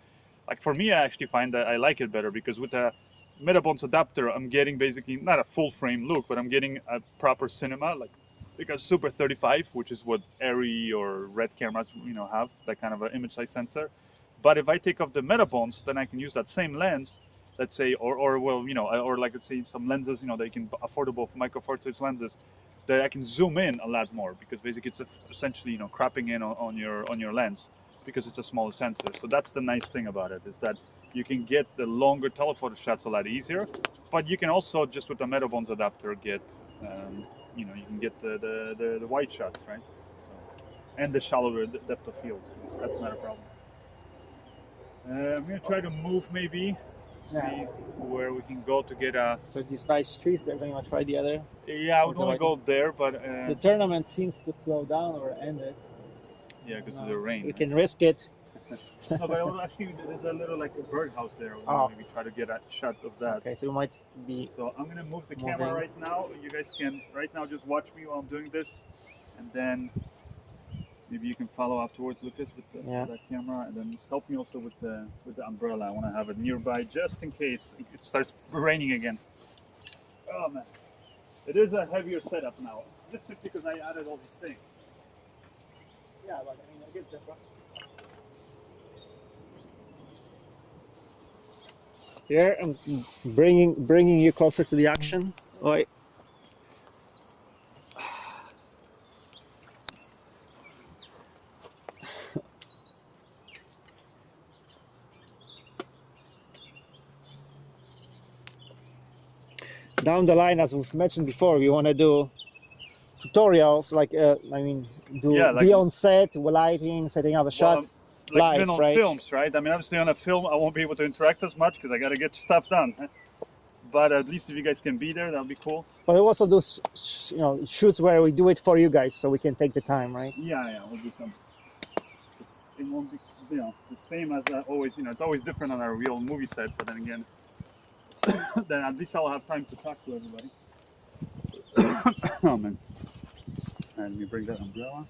like for me, I actually find that I like it better because with a Metabones adapter, I'm getting basically not a full frame look, but I'm getting a proper cinema, like a Super 35, which is what Arri or Red cameras have, that kind of an image size sensor. But if I take off the Metabones, then I can use that same lens, let's say, or well, or like let's say some lenses, that you can affordable micro four thirds lenses, that I can zoom in a lot more because basically it's essentially cropping in on your lens because it's a smaller sensor. So that's the nice thing about it, is that you can get the longer telephoto shots a lot easier, but you can also just with the Metabones adapter get you can get the wide shots, right? And the shallower depth of field. So that's not a problem. I'm gonna try to move maybe, see where we can go to get a. So these nice trees, they're going to try the other. Yeah, I would want to go there, but The tournament seems to slow down or end it. yeah, because of the rain. We can risk it. No, but I would actually, there's a little like a birdhouse there. Oh. Maybe try to get a shot of that. Okay, so we might be. So I'm gonna move the camera Moving. right now. You guys can right now just watch me while I'm doing this, and then maybe you can follow afterwards, Lucas, with that camera, and then just help me also with the umbrella. I want to have it nearby just in case it starts raining again. Oh man, it is a heavier setup now, just because I added all these things. Yeah, but I mean, I guess that's Here, I'm bringing you closer to the action. Oi. Down the line, as we've mentioned before, we want to do tutorials, like be on set, lighting, setting up a shot. Like live, even on right? films, right? I mean, obviously on a film, I won't be able to interact as much because I got to get stuff done. But at least if you guys can be there, that'll be cool. But we also do, shoots where we do it for you guys, so we can take the time, right? Yeah, we'll do some. It won't be, the same as always. It's always different on our real movie set. But then again, then at least I'll have time to talk to everybody. Oh man! And let me bring that umbrella.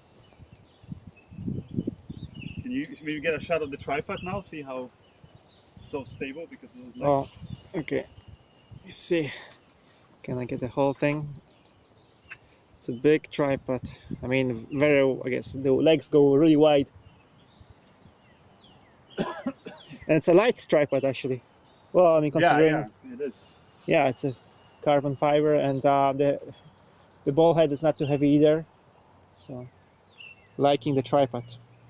Can you maybe get a shot of the tripod now? See how it's so stable because of those legs. Oh, okay. Let's see. Can I get the whole thing? It's a big tripod. I mean, I guess the legs go really wide. And it's a light tripod, actually. Well, I mean, considering... Yeah, it is. Yeah, it's a carbon fiber, and the ball head is not too heavy either. So, liking the tripod.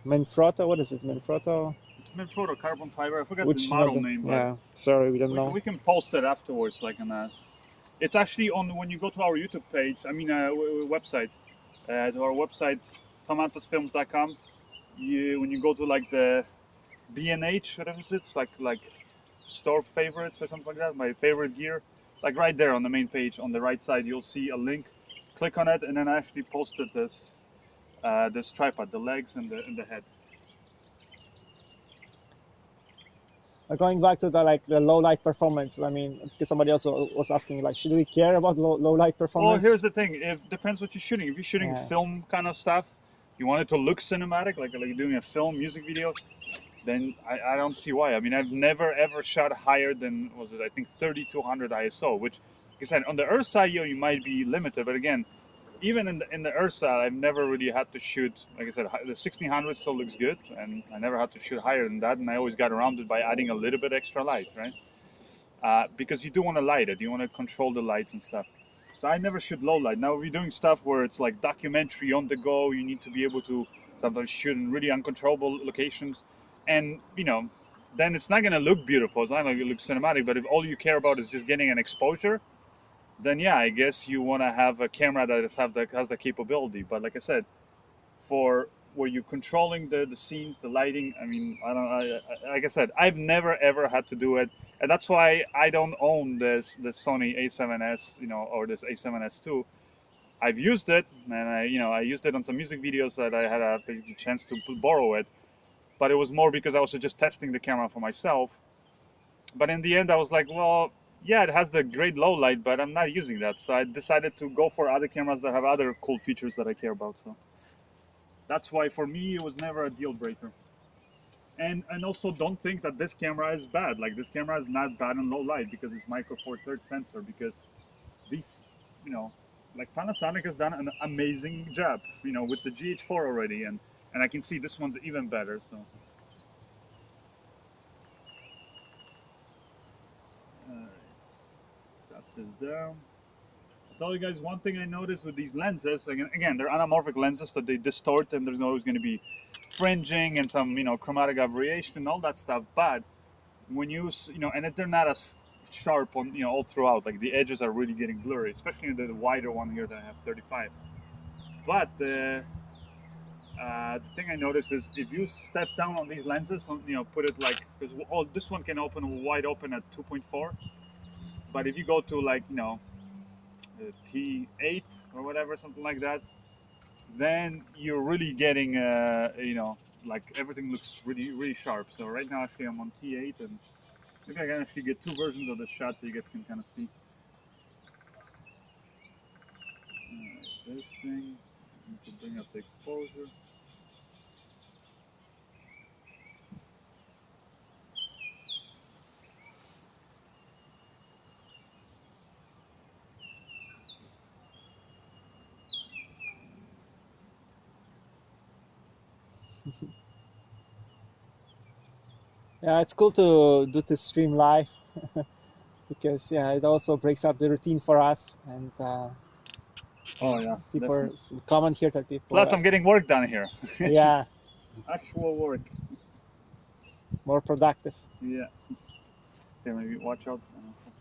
Manfrotto, what is it? Manfrotto? It's Manfrotto carbon fiber. I forgot Which the model model? name. But yeah, sorry, we don't know. We can post it afterwards, like in a. It's actually on when you go to our YouTube page. I mean, website. To our website, tomantosfilms.com. When you go to like the B&H, whatever it is, like store favorites or something like that. My favorite gear, like right there on the main page on the right side, you'll see a link. Click on it, and then I actually posted this tripod, the legs and the head. Going back to the low light performance, I mean, because somebody also was asking, like, should we care about low light Well, performance? here's the thing. It depends what you're shooting. If you're shooting film kind of stuff, you want it to look cinematic, like you're doing a film music video, then I don't see why. I mean, I've never ever shot higher than, was it, I think 3200 ISO, which, like I said, on the Ursa, you might be limited. But again, even in the Ursa, I've never really had to shoot, like I said, the 1600 still looks good, and I never had to shoot higher than that, and I always got around it by adding a little bit extra light, right? Because you do want to light it, you want to control the lights and stuff. So I never shoot low light. Now, if you're doing stuff where it's like documentary on the go, you need to be able to sometimes shoot in really uncontrollable locations, and then it's not gonna look beautiful. It's not gonna look cinematic. But if all you care about is just getting an exposure, then yeah, I guess you want to have a camera that has the capability. But like I said, for where you're controlling the scenes, the lighting, I mean, like I said, I've never ever had to do it, and that's why I don't own the Sony A7S, or this A7S II. I've used it, and I used it on some music videos that I had a basically chance to borrow it, but it was more because I was just testing the camera for myself. But in the end, I was like, well, yeah, it has the great low light, but I'm not using that. So I decided to go for other cameras that have other cool features that I care about. So that's why for me, it was never a deal breaker. And also don't think that this camera is bad. Like, this camera is not bad in low light because it's micro four thirds sensor, because these, like Panasonic has done an amazing job, with the GH4 already. And I can see this one's even better, so. Got this there. I'll tell you guys one thing I noticed with these lenses. Again, they're anamorphic lenses, so they distort, and there's always going to be fringing and some, chromatic aberration and all that stuff. But when you, and they're not as sharp on, all throughout. Like, the edges are really getting blurry, especially in the wider one here that I have 35. But the thing I noticed is if you step down on these lenses, put it like, because this one can open wide open at 2.4. But if you go to like, T8 or whatever, something like that, then you're really getting, like everything looks really, really sharp. So right now, actually, I'm on T8, and maybe I can actually get two versions of the shot so you guys can kind of see. This thing, I need to bring up the exposure. Yeah, it's cool to do this stream live because it also breaks up the routine for us, and Oh yeah, people comment here that people. Plus, I'm getting work done here. Yeah, Actual work. more productive. Yeah. Okay, maybe watch out.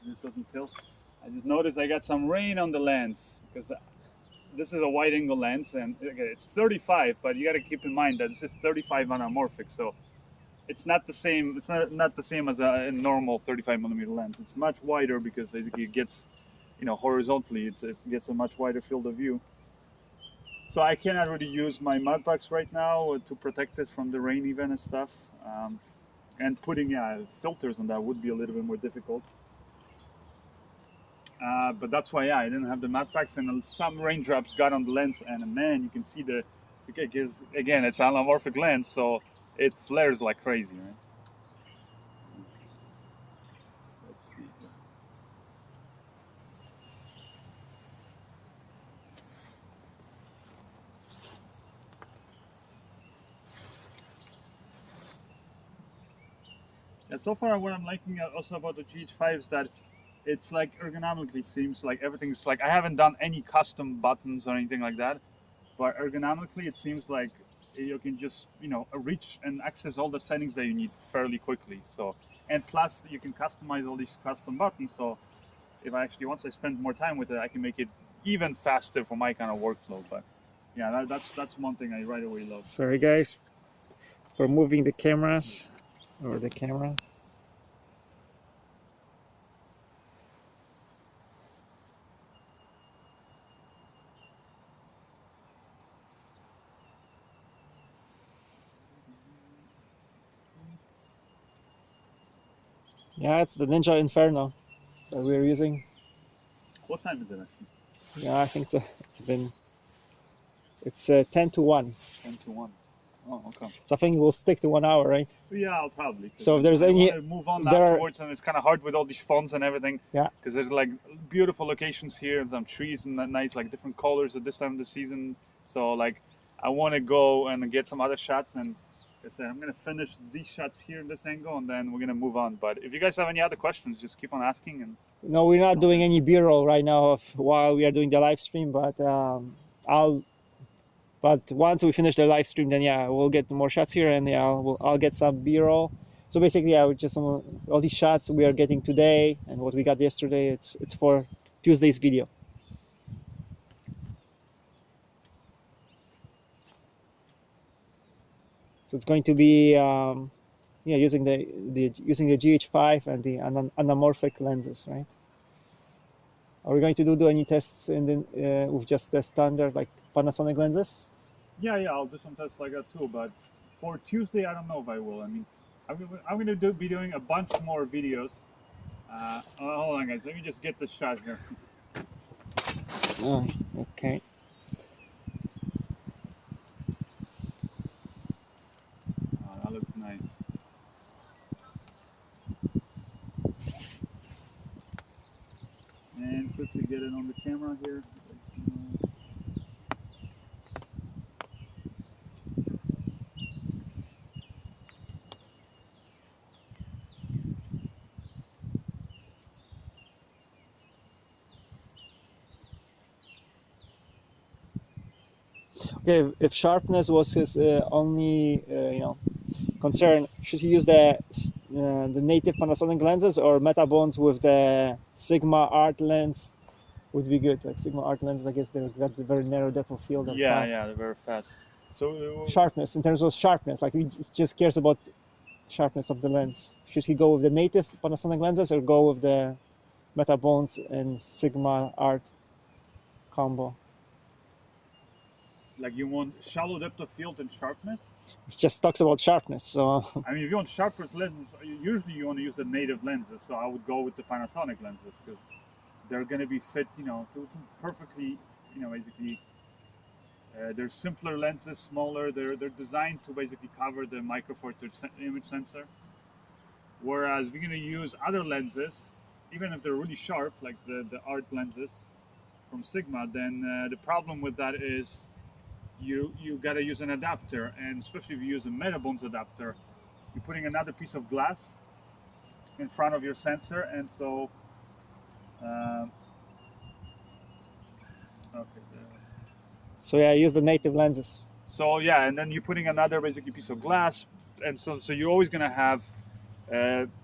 This doesn't tilt. I just noticed I got some rain on the lens because this is a wide angle lens, and okay, it's 35, but you got to keep in mind that it's just 35 anamorphic, so it's not the same. It's not the same as a normal 35 millimeter lens. It's much wider because basically it gets, horizontally, it gets a much wider field of view. So I cannot really use my mud box right now to protect it from the rain even and stuff. And putting filters on that would be a little bit more difficult. But that's why I didn't have the matte packs, and some raindrops got on the lens, and man, you can see because again, it's anamorphic lens, so it flares like crazy, right? Let's see here. Yeah, so far what I'm liking also about the GH5 is that it's like ergonomically seems like everything's like, I haven't done any custom buttons or anything like that, but ergonomically it seems like you can just reach and access all the settings that you need fairly quickly. So, and plus you can customize all these custom buttons, so if I actually, once I spend more time with it, I can make it even faster for my kind of workflow. But yeah, that's one thing I right away love. Sorry guys for moving the cameras or the camera. Yeah, it's the Ninja Inferno that we're using. What time is it actually? Yeah, I think it's 10 to 1. 10 to 1. Oh, okay. So I think we'll stick to 1 hour, right? Yeah, I'll probably. So if there's I any- want to move on there are- afterwards, and it's kind of hard with all these fonts and everything. Yeah. Because there's like beautiful locations here, and some trees and nice like different colors at this time of the season. So like, I want to go and get some other shots, and like I said, I'm gonna finish these shots here in this angle, and then we're gonna move on. But if you guys have any other questions, just keep on asking. And No, we're not doing any B-roll right now while we are doing the live stream, but But once we finish the live stream, then yeah, we'll get more shots here, and yeah, I'll get some B-roll. So basically, yeah, just all these shots we are getting today and what we got yesterday. It's for Tuesday's video. So it's going to be using the GH5 and the anamorphic lenses, right? Are we going to do any tests with just the standard like Panasonic lenses? yeah, I'll do some tests like that too. But for Tuesday, I don't know if I will. I mean, I'm gonna be doing a bunch more videos. Hold on, guys. Let me just get the shot here. Oh, okay. Oh, that looks nice. And quickly get it on the camera here. Okay, if sharpness was his only concern, should he use the native Panasonic lenses or Metabones with the Sigma Art lens? Would be good. Like Sigma Art lenses, I guess they've got the very narrow depth of field and fast. Yeah, they're very fast. So Sharpness, in terms of sharpness, like he just cares about sharpness of the lens. Should he go with the native Panasonic lenses or go with the Metabones and Sigma Art combo? like you want shallow depth of field and sharpness. It just talks about sharpness, so I mean, if you want sharper lenses, usually you want to use the native lenses. So I would go with the Panasonic lenses because they're going to be fit, to perfectly, basically. They're simpler lenses, smaller. They're designed to basically cover the micro four thirds image sensor. Whereas we're going to use other lenses, even if they're really sharp, like the art lenses from Sigma, then the problem with that is you got to use an adapter, and especially if you use a Metabones adapter, you're putting another piece of glass in front of your sensor, and so so yeah, use the native lenses. So yeah, and then you're putting another basically piece of glass, and so you're always gonna have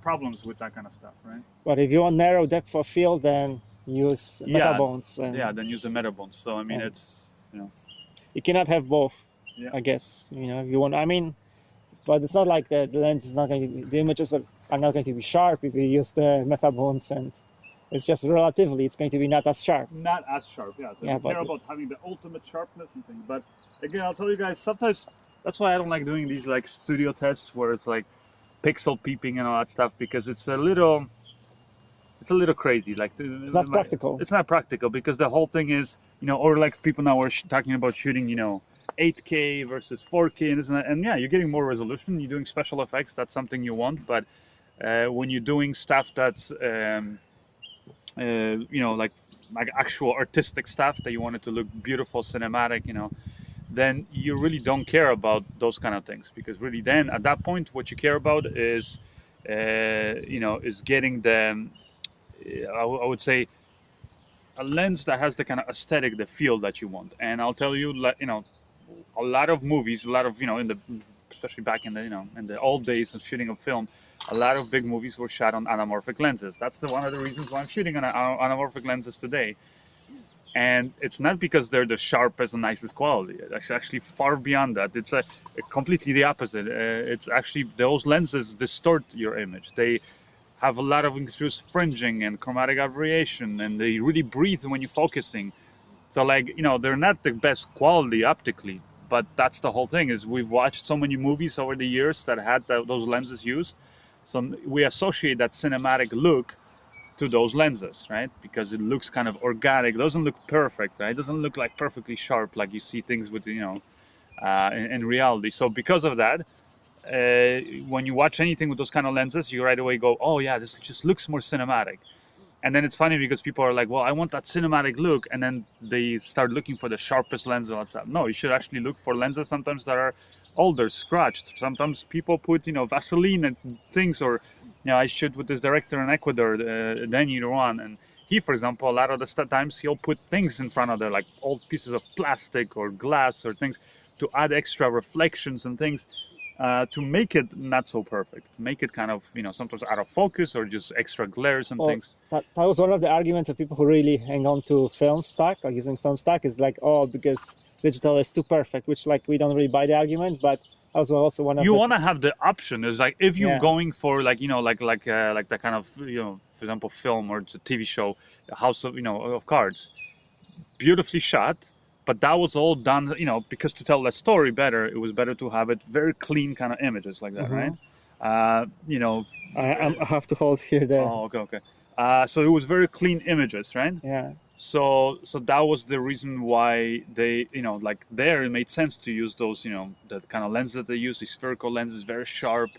problems with that kind of stuff, right? But if you want narrow depth of field, then use Metabones. And then use the Metabones. So I mean, Yeah. it's you cannot have both. Yeah. I guess if you want. I mean, but it's not like the lens is not going to. The images are not going to be sharp if you use the Metabones, and it's just relatively, it's going to be not as sharp. not as sharp. Yeah, so Yeah, you care but- about having the ultimate sharpness and things. But again, I'll tell you guys, sometimes that's why I don't like doing these like studio tests where it's like pixel peeping and all that stuff, because it's a little crazy. Like It's not practical. It's not practical because the whole thing is, or like people now are talking about shooting, 8K versus 4K and this and that. And yeah, you're getting more resolution. You're doing special effects. That's something you want. But when you're doing stuff that's, like actual artistic stuff that you want it to look beautiful, cinematic, then you really don't care about those kind of things, because really then at that point what you care about is is getting the I would say a lens that has the kind of aesthetic, the feel that you want. And I'll tell you, a lot of movies, in the especially back in the in the old days of shooting of film, a lot of big movies were shot on anamorphic lenses. That's one of the reasons why I'm shooting on anamorphic lenses today. And it's not because they're the sharpest and nicest quality. It's actually far beyond that. It's completely the opposite. It's actually those lenses distort your image. They have a lot of increased fringing and chromatic aberration, and they really breathe when you're focusing. So like, they're not the best quality optically, but that's the whole thing. Is we've watched so many movies over the years that had those lenses used. So we associate that cinematic look to those lenses, right? Because it looks kind of organic. It doesn't look perfect, right? It doesn't look like perfectly sharp like you see things with, in reality. So because of that, when you watch anything with those kind of lenses, you right away go, oh yeah, this just looks more cinematic. And then it's funny because people are like, well, I want that cinematic look. And then they start looking for the sharpest lens and all that stuff. No, you should actually look for lenses sometimes that are older, scratched. Sometimes people put, Vaseline and things, or, I shoot with this director in Ecuador, Danny Ruan. And he, for example, a lot of the times he'll put things in front of there, like old pieces of plastic or glass or things to add extra reflections and things. To make it not so perfect, make it kind of, sometimes out of focus or just extra glares and things. That was one of the arguments of people who really hang on to film stock, like using film stock, is like, oh, because digital is too perfect, which like we don't really buy the argument, but that was also one of you want to have the option. Is like if you're going for like like that kind of for example film or it's a TV show, House of Cards, beautifully shot. But that was all done, because to tell that story better, it was better to have it very clean kind of images like that, right? I have to hold here. Oh, okay. So it was very clean images, right? Yeah. So that was the reason why they, like there, it made sense to use those, the kind of lenses that they use, these spherical lenses, very sharp,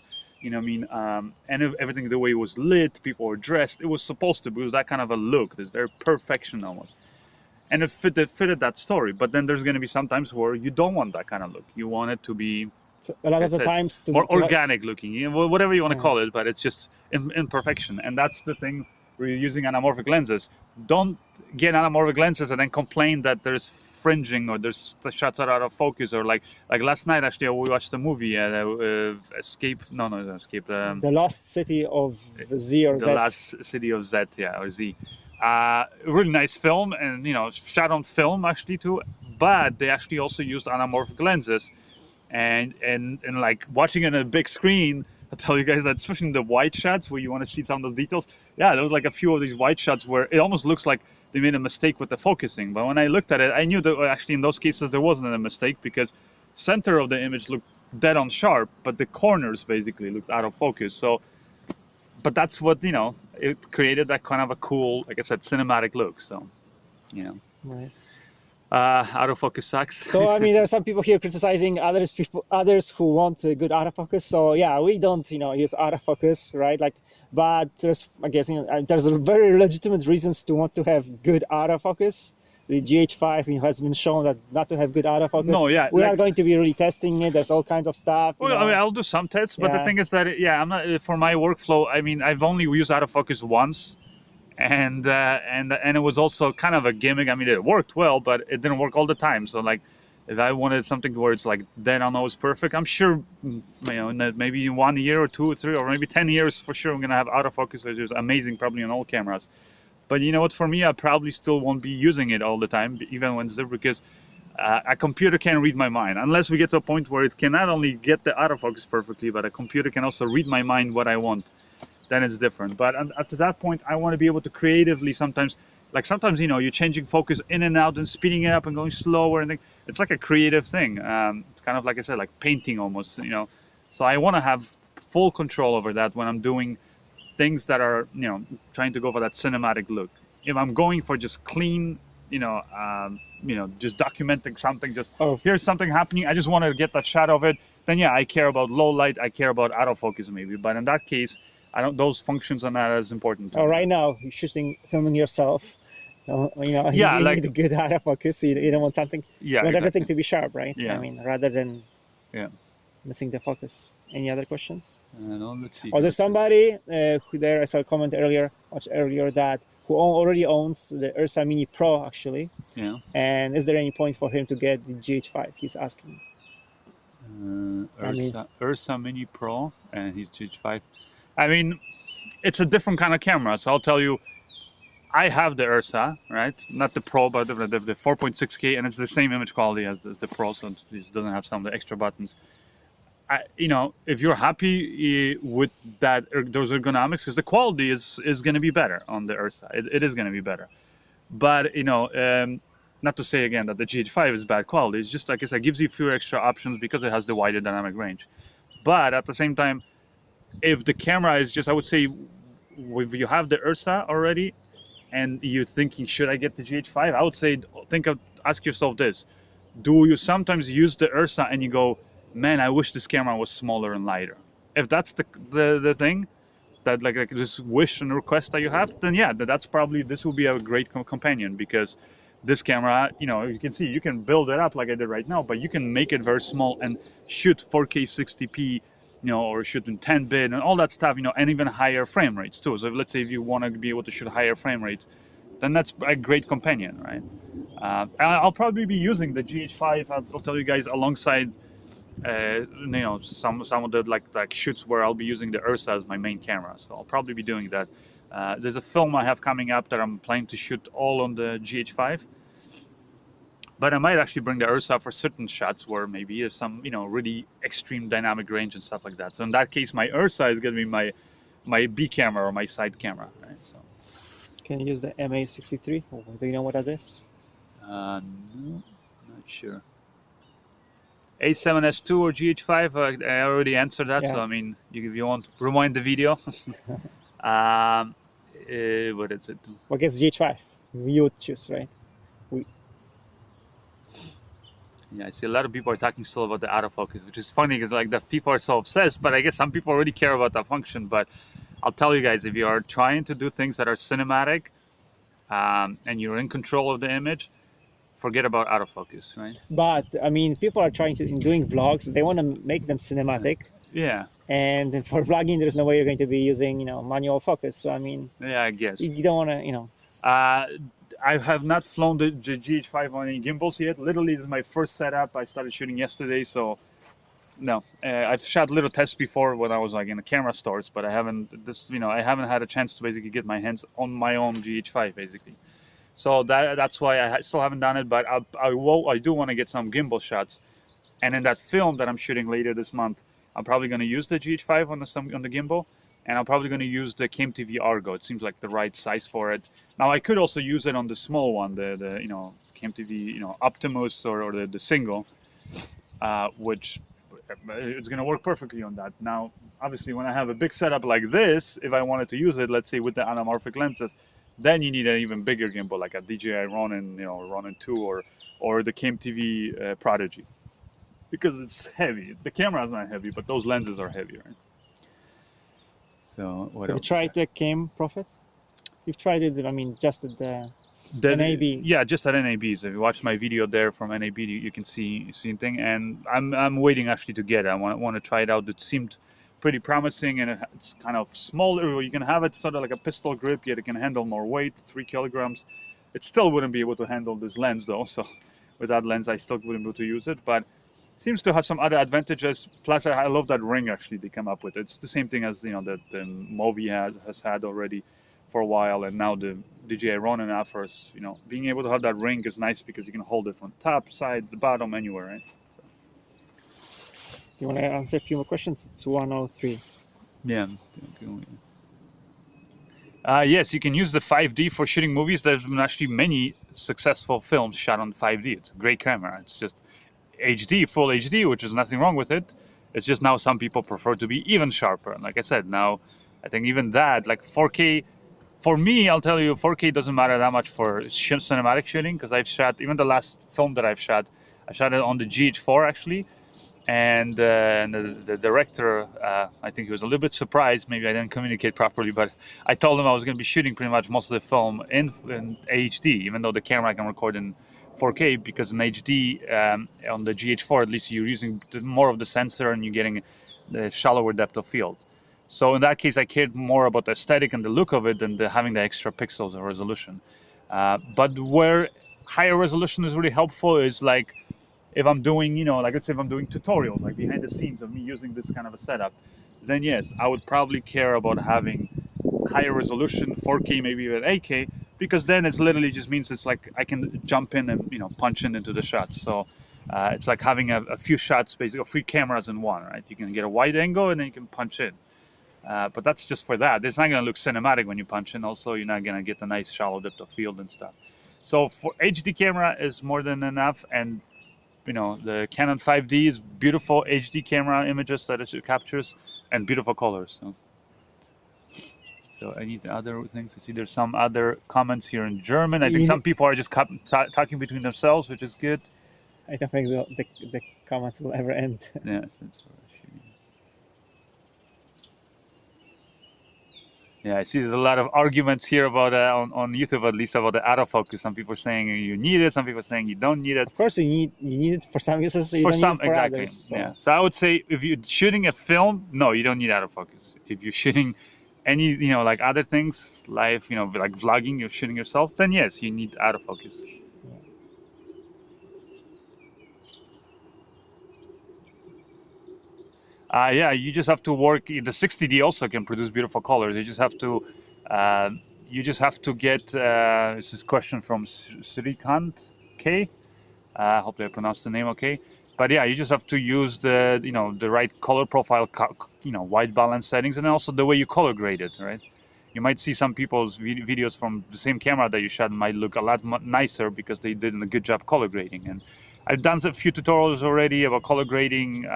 and everything, the way it was lit, people were dressed, it was supposed to be, it was that kind of a look, this very perfection almost. And it fitted that story. But then there's going to be some times where you don't want that kind of look. You want it to be a lot of the times more organic looking, whatever you want to call it. But it's just imperfection. And that's the thing where you're using anamorphic lenses. Don't get anamorphic lenses and then complain that there's fringing or there's the shots are out of focus. Or like last night, actually, we watched a movie, Escape. The Lost City of Z or Z. The Last City of Z, or Z. Really nice film, and shot on film actually too, but they actually also used anamorphic lenses, and like watching it on a big screen, I'll tell you guys that especially in the wide shots where you want to see some of those details, there was like a few of these wide shots where it almost looks like they made a mistake with the focusing. But when I looked at it, I knew that actually in those cases there wasn't a mistake, because center of the image looked dead on sharp, but the corners basically looked out of focus. So but that's what, it created that kind of a cool, like I said, cinematic look. So, Right. Out of focus sucks. So, I mean, there are some people here criticizing others who want a good autofocus. So, yeah, we don't, use autofocus, right? Like, but there's, I guess, there's very legitimate reasons to want to have good autofocus. The GH5 has been shown that not to have good autofocus. No, yeah, we are going to be really testing it. There's all kinds of stuff. Well, I mean, I'll do some tests, but the thing is that I'm not for my workflow. I mean, I've only used autofocus once, and it was also kind of a gimmick. I mean, it worked well, but it didn't work all the time. So like, if I wanted something where it's like dead on nose perfect, I'm sure, in maybe 1 year or 2 or 3 or maybe 10 years for sure, I'm gonna have autofocus, which is amazing, probably on all cameras. But you know what? For me, I probably still won't be using it all the time, even when it's there, because a computer can't read my mind. Unless we get to a point where it can not only get the autofocus perfectly, but a computer can also read my mind what I want. Then it's different. But up to that point, I want to be able to creatively sometimes, you're changing focus in and out and speeding it up and going slower. And it's like a creative thing. It's kind of like I said, like painting almost, So I want to have full control over that when I'm doing things that are, trying to go for that cinematic look. If I'm going for just clean, just documenting something, here's something happening, I just want to get that shot of it, then I care about low light, I care about autofocus maybe. But in that case, those functions are not as important. Right now, you're filming yourself. You like need a good autofocus. You don't want something. You want everything to be sharp, right? Yeah. I mean, rather than missing the focus. Any other questions? No, let's see. Or there's somebody I saw a comment earlier that who already owns the Ursa Mini Pro actually. Yeah. And is there any point for him to get the GH5? He's asking. Ursa Mini Pro, and he's GH5. I mean, it's a different kind of camera, so I'll tell you, I have the Ursa, right? Not the Pro, but the 4.6K, and it's the same image quality as the Pro, so it doesn't have some of the extra buttons. If you're happy with that, those ergonomics, because the quality is going to be better on the Ursa. It is going to be better. But, not to say again that the GH5 is bad quality. It's just, like I said, gives you fewer extra options because it has the wider dynamic range. But at the same time, if the camera is just, I would say, if you have the Ursa already, and you're thinking, should I get the GH5? I would say, ask yourself this. Do you sometimes use the Ursa and you go, man, I wish this camera was smaller and lighter? If that's the thing, that like this wish and request that you have, then yeah, this will be a great companion, because this camera, you can see, you can build it up like I did right now, but you can make it very small and shoot 4K 60p, or shoot in 10-bit and all that stuff, and even higher frame rates too. So let's say if you want to be able to shoot higher frame rates, then that's a great companion, right? I'll probably be using the GH5. I'll tell you guys alongside, some of the like shoots where I'll be using the Ursa as my main camera. So I'll probably be doing that. There's a film I have coming up that I'm planning to shoot all on the GH5. But I might actually bring the Ursa for certain shots where maybe there's some, really extreme dynamic range and stuff like that. So in that case, my Ursa is going to be my B camera or my side camera, right? So. Can you use the MA63? Do you know what that is? No, not sure. A7S2 or GH5? I already answered that. Yeah. So I mean, if you want, rewind the video. What is it? Well, I guess GH5. You would choose, right? Yeah, I see a lot of people are talking still about the autofocus, which is funny because like the people are so obsessed, but I guess some people already care about that function. But I'll tell you guys, if you are trying to do things that are cinematic and you're in control of the image, forget about autofocus, right? But I mean, people are trying to, in doing vlogs, they want to make them cinematic. Yeah. And for vlogging, there's no way you're going to be using, manual focus. So I mean, yeah, I guess you don't want to, I have not flown the GH5 on any gimbals yet. Literally, this is my first setup. I started shooting yesterday, so no. I've shot little tests before when I was like in the camera stores, but I haven't had a chance to basically get my hands on my own GH5 basically. So that's why I still haven't done it. But I do want to get some gimbal shots, and in that film that I'm shooting later this month, I'm probably going to use the GH5 on the gimbal, and I'm probably going to use the CameTV Argo. It seems like the right size for it. Now I could also use it on the small one, the CameTV Atomos or the single, which it's going to work perfectly on that. Now, obviously, when I have a big setup like this, if I wanted to use it, let's say with the Anamorphic Lenses, then you need an even bigger gimbal, like a DJI Ronin, Ronin 2 or the CameTV Prodigy, because it's heavy. The camera is not heavy, but those lenses are heavier. Right? So what else? Have you tried the Cam Prophet? You've tried it, I mean, just at the NAB. Yeah, just at NAB. So if you watch my video there from NAB, you can see thing. And I'm waiting actually to get it. I want to try it out. It seemed pretty promising, and it's kind of smaller. You can have it sort of like a pistol grip, yet it can handle more weight, 3 kilograms. It still wouldn't be able to handle this lens though. So with that lens, I still wouldn't be able to use it. But it seems to have some other advantages. Plus, I love that ring actually they come up with. It's the same thing as the Movi has had already for a while, and now the DJI Ronin offers, being able to have that ring is nice because you can hold it from top, side, the bottom, anywhere, right? You want to answer a few more questions? It's 103. Yeah. Yes, you can use the 5D for shooting movies. There's been actually many successful films shot on 5D. It's a great camera. It's just HD, full HD, which is nothing wrong with it. It's just now some people prefer to be even sharper. And like I said, now I think even that, like 4K, for me, I'll tell you, 4K doesn't matter that much for cinematic shooting, because I've shot, even the last film that I shot it on the GH4 actually, and the director, I think he was a little bit surprised, maybe I didn't communicate properly, but I told him I was going to be shooting pretty much most of the film in HD, even though the camera can record in 4K, because in HD, on the GH4 at least, you're using more of the sensor and you're getting the shallower depth of field. So in that case, I cared more about the aesthetic and the look of it than having the extra pixels of resolution. But where higher resolution is really helpful is like if I'm doing, you know, like let's say if I'm doing tutorials, like behind the scenes of me using this kind of a setup, then yes, I would probably care about having higher resolution, 4K, maybe even 8K, because then it's literally just means it's like I can jump in and, you know, punch into the shots. So it's like having a few shots, basically, or 3 cameras in one, right? You can get a wide angle and then you can punch in. But that's just for that. It's not going to look cinematic when you punch in. Also, you're not going to get a nice shallow depth of field and stuff. So for HD camera is more than enough. And, you know, the Canon 5D is beautiful HD camera images that it captures and beautiful colors. So any other things? I see there's some other comments here in German. I think some people are just talking between themselves, which is good. I don't think the comments will ever end. Yes. Yeah, I see there's a lot of arguments here about on YouTube, at least, about the autofocus. Some people are saying you need it. Some people are saying you don't need it. Of course, you need it for some uses. So you For don't some, need it for exactly. others, so. Yeah. So I would say if you're shooting a film, no, you don't need autofocus. If you're shooting any, you know, like other things, live, you know, like vlogging, you're shooting yourself, then yes, you need autofocus. Yeah, you just have to work. The 60D also can produce beautiful colors. You just have to get. This is a question from Srikant K. Hopefully I pronounced the name okay. But yeah, you just have to use the, you know, the right color profile, you know, white balance settings, and also the way you color grade it, right? You might see some people's videos from the same camera that you shot might look a lot nicer because they did a good job color grading. And I've done a few tutorials already about color grading.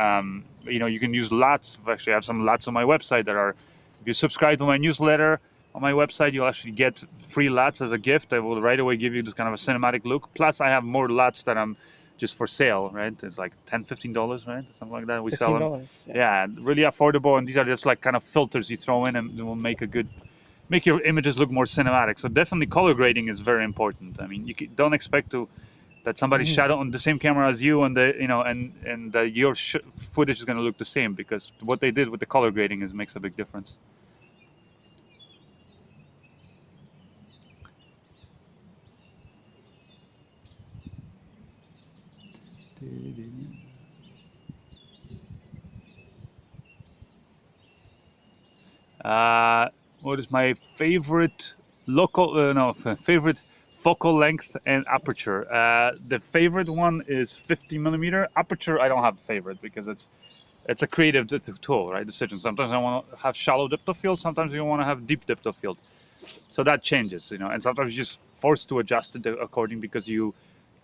You know, you can use LUTs. Actually, I have some LUTs on my website that are, if you subscribe to my newsletter on my website, you'll actually get free LUTs as a gift. I will right away give you this kind of a cinematic look. Plus, I have more LUTs that I'm just for sale, right? It's like $10, $15, right? Something like that. We sell them. Yeah, really affordable. And these are just like kind of filters you throw in and it will make your images look more cinematic. So definitely color grading is very important. I mean, don't expect that somebody shot on the same camera as you and your footage is going to look the same, because what they did with the color grading makes a big difference. What is my favorite favorite focal length and aperture? The favorite one is 50mm. Aperture, I don't have a favorite because it's a creative tool, right? Decision. Sometimes I want to have shallow depth of field. Sometimes you want to have deep depth of field. So that changes, you know. And sometimes you're just forced to adjust it according, because you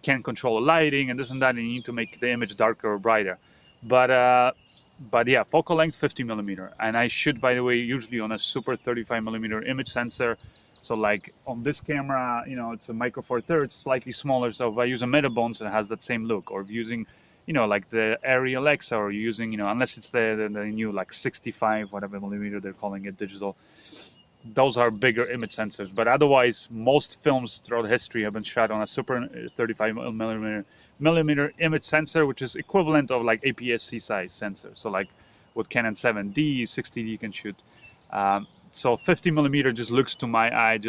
can't control the lighting and this and that, and you need to make the image darker or brighter. But yeah, focal length 50mm, and I shoot, by the way, usually on a super 35mm image sensor. So like on this camera, you know, it's a micro four thirds, slightly smaller. So if I use a Metabones, it has that same look. Or if using, you know, like the Arri Alexa, or using, you know, unless it's the new like 65 whatever millimeter they're calling it, digital. Those are bigger image sensors. But otherwise, most films throughout history have been shot on a super 35mm image sensor, which is equivalent of like APS-C size sensor. So like with Canon 7D, 60D you can shoot. So 50mm just looks, to my eye,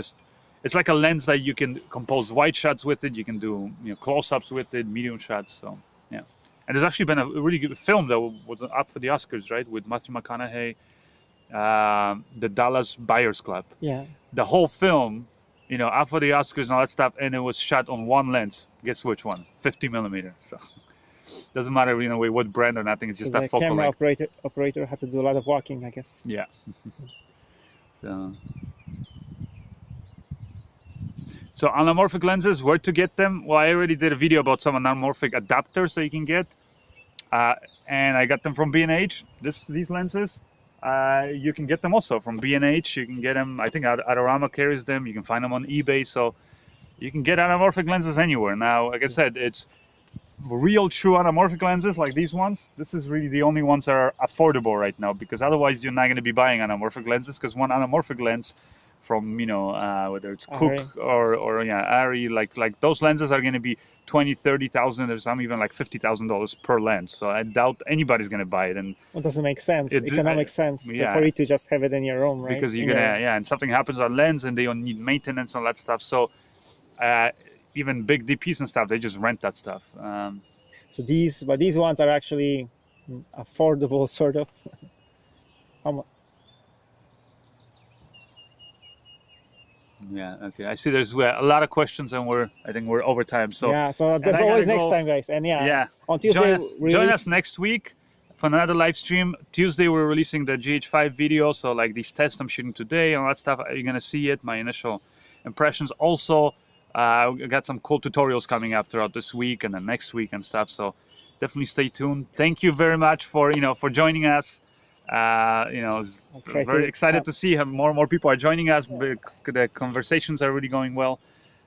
it's like a lens that you can compose wide shots with it. You can do, you know, close-ups with it, medium shots. So yeah, and there's actually been a really good film that was up for the Oscars, right, with Matthew McConaughey, the Dallas Buyers Club. Yeah. The whole film, you know, up for the Oscars and all that stuff, and it was shot on one lens. Guess which one? 50mm. So doesn't matter, you know, what brand or nothing. It's just that focal length. The camera operator had to do a lot of walking, I guess. Yeah. So anamorphic lenses, where to get them? Well, I already did a video about some anamorphic adapters that you can get, and I got them from B&H. These lenses, you can get them also from B&H. You can get them, I think Adorama carries them. You can find them on eBay. So you can get anamorphic lenses anywhere. Now, like I said, it's real true anamorphic lenses like these ones. This is really the only ones that are affordable right now, because otherwise you're not going to be buying anamorphic lenses, because one anamorphic lens from, you know, whether it's Cook or Arri, like those lenses are going to be 20, 30,000, or some even like $50,000 per lens. So I doubt anybody's going to buy it. And it doesn't make sense. Economic sense for you to just have it in your room, right? Because you're and something happens on lens and they don't need maintenance and all that stuff. So even big DPs and stuff, they just rent that stuff. So these ones are actually affordable, sort of. How much? Yeah. Okay. I see. There's a lot of questions, and I think we're over time. So Yeah, so and there's I gotta always next go. time, guys. And Yeah. on Tuesday, Join us next week for another live stream. Tuesday we're releasing the GH5 video. So like these tests I'm shooting today and all that stuff, you're gonna see it. My initial impressions. Also, we got some cool tutorials coming up throughout this week and then next week and stuff. So definitely stay tuned. Thank you very much for for joining us. Very excited to see how more and more people are joining us. The conversations are really going well.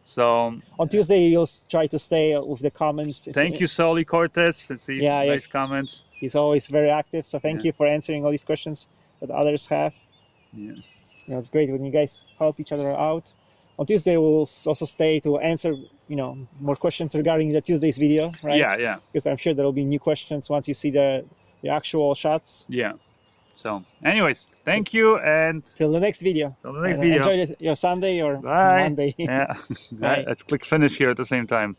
So on Tuesday, you'll try to stay with the comments. thank you, Soli Cortez. I see nice comments. He's always very active. So thank you for answering all these questions that others have. Yeah. It's great when you guys help each other out. On Tuesday, we'll also stay to answer, more questions regarding the Tuesday's video, right? Yeah. Because I'm sure there will be new questions once you see the actual shots. Yeah. So, anyways, thank you, and till the next video. Enjoy your Sunday or Bye. Monday. Yeah. Bye. Let's click finish here at the same time.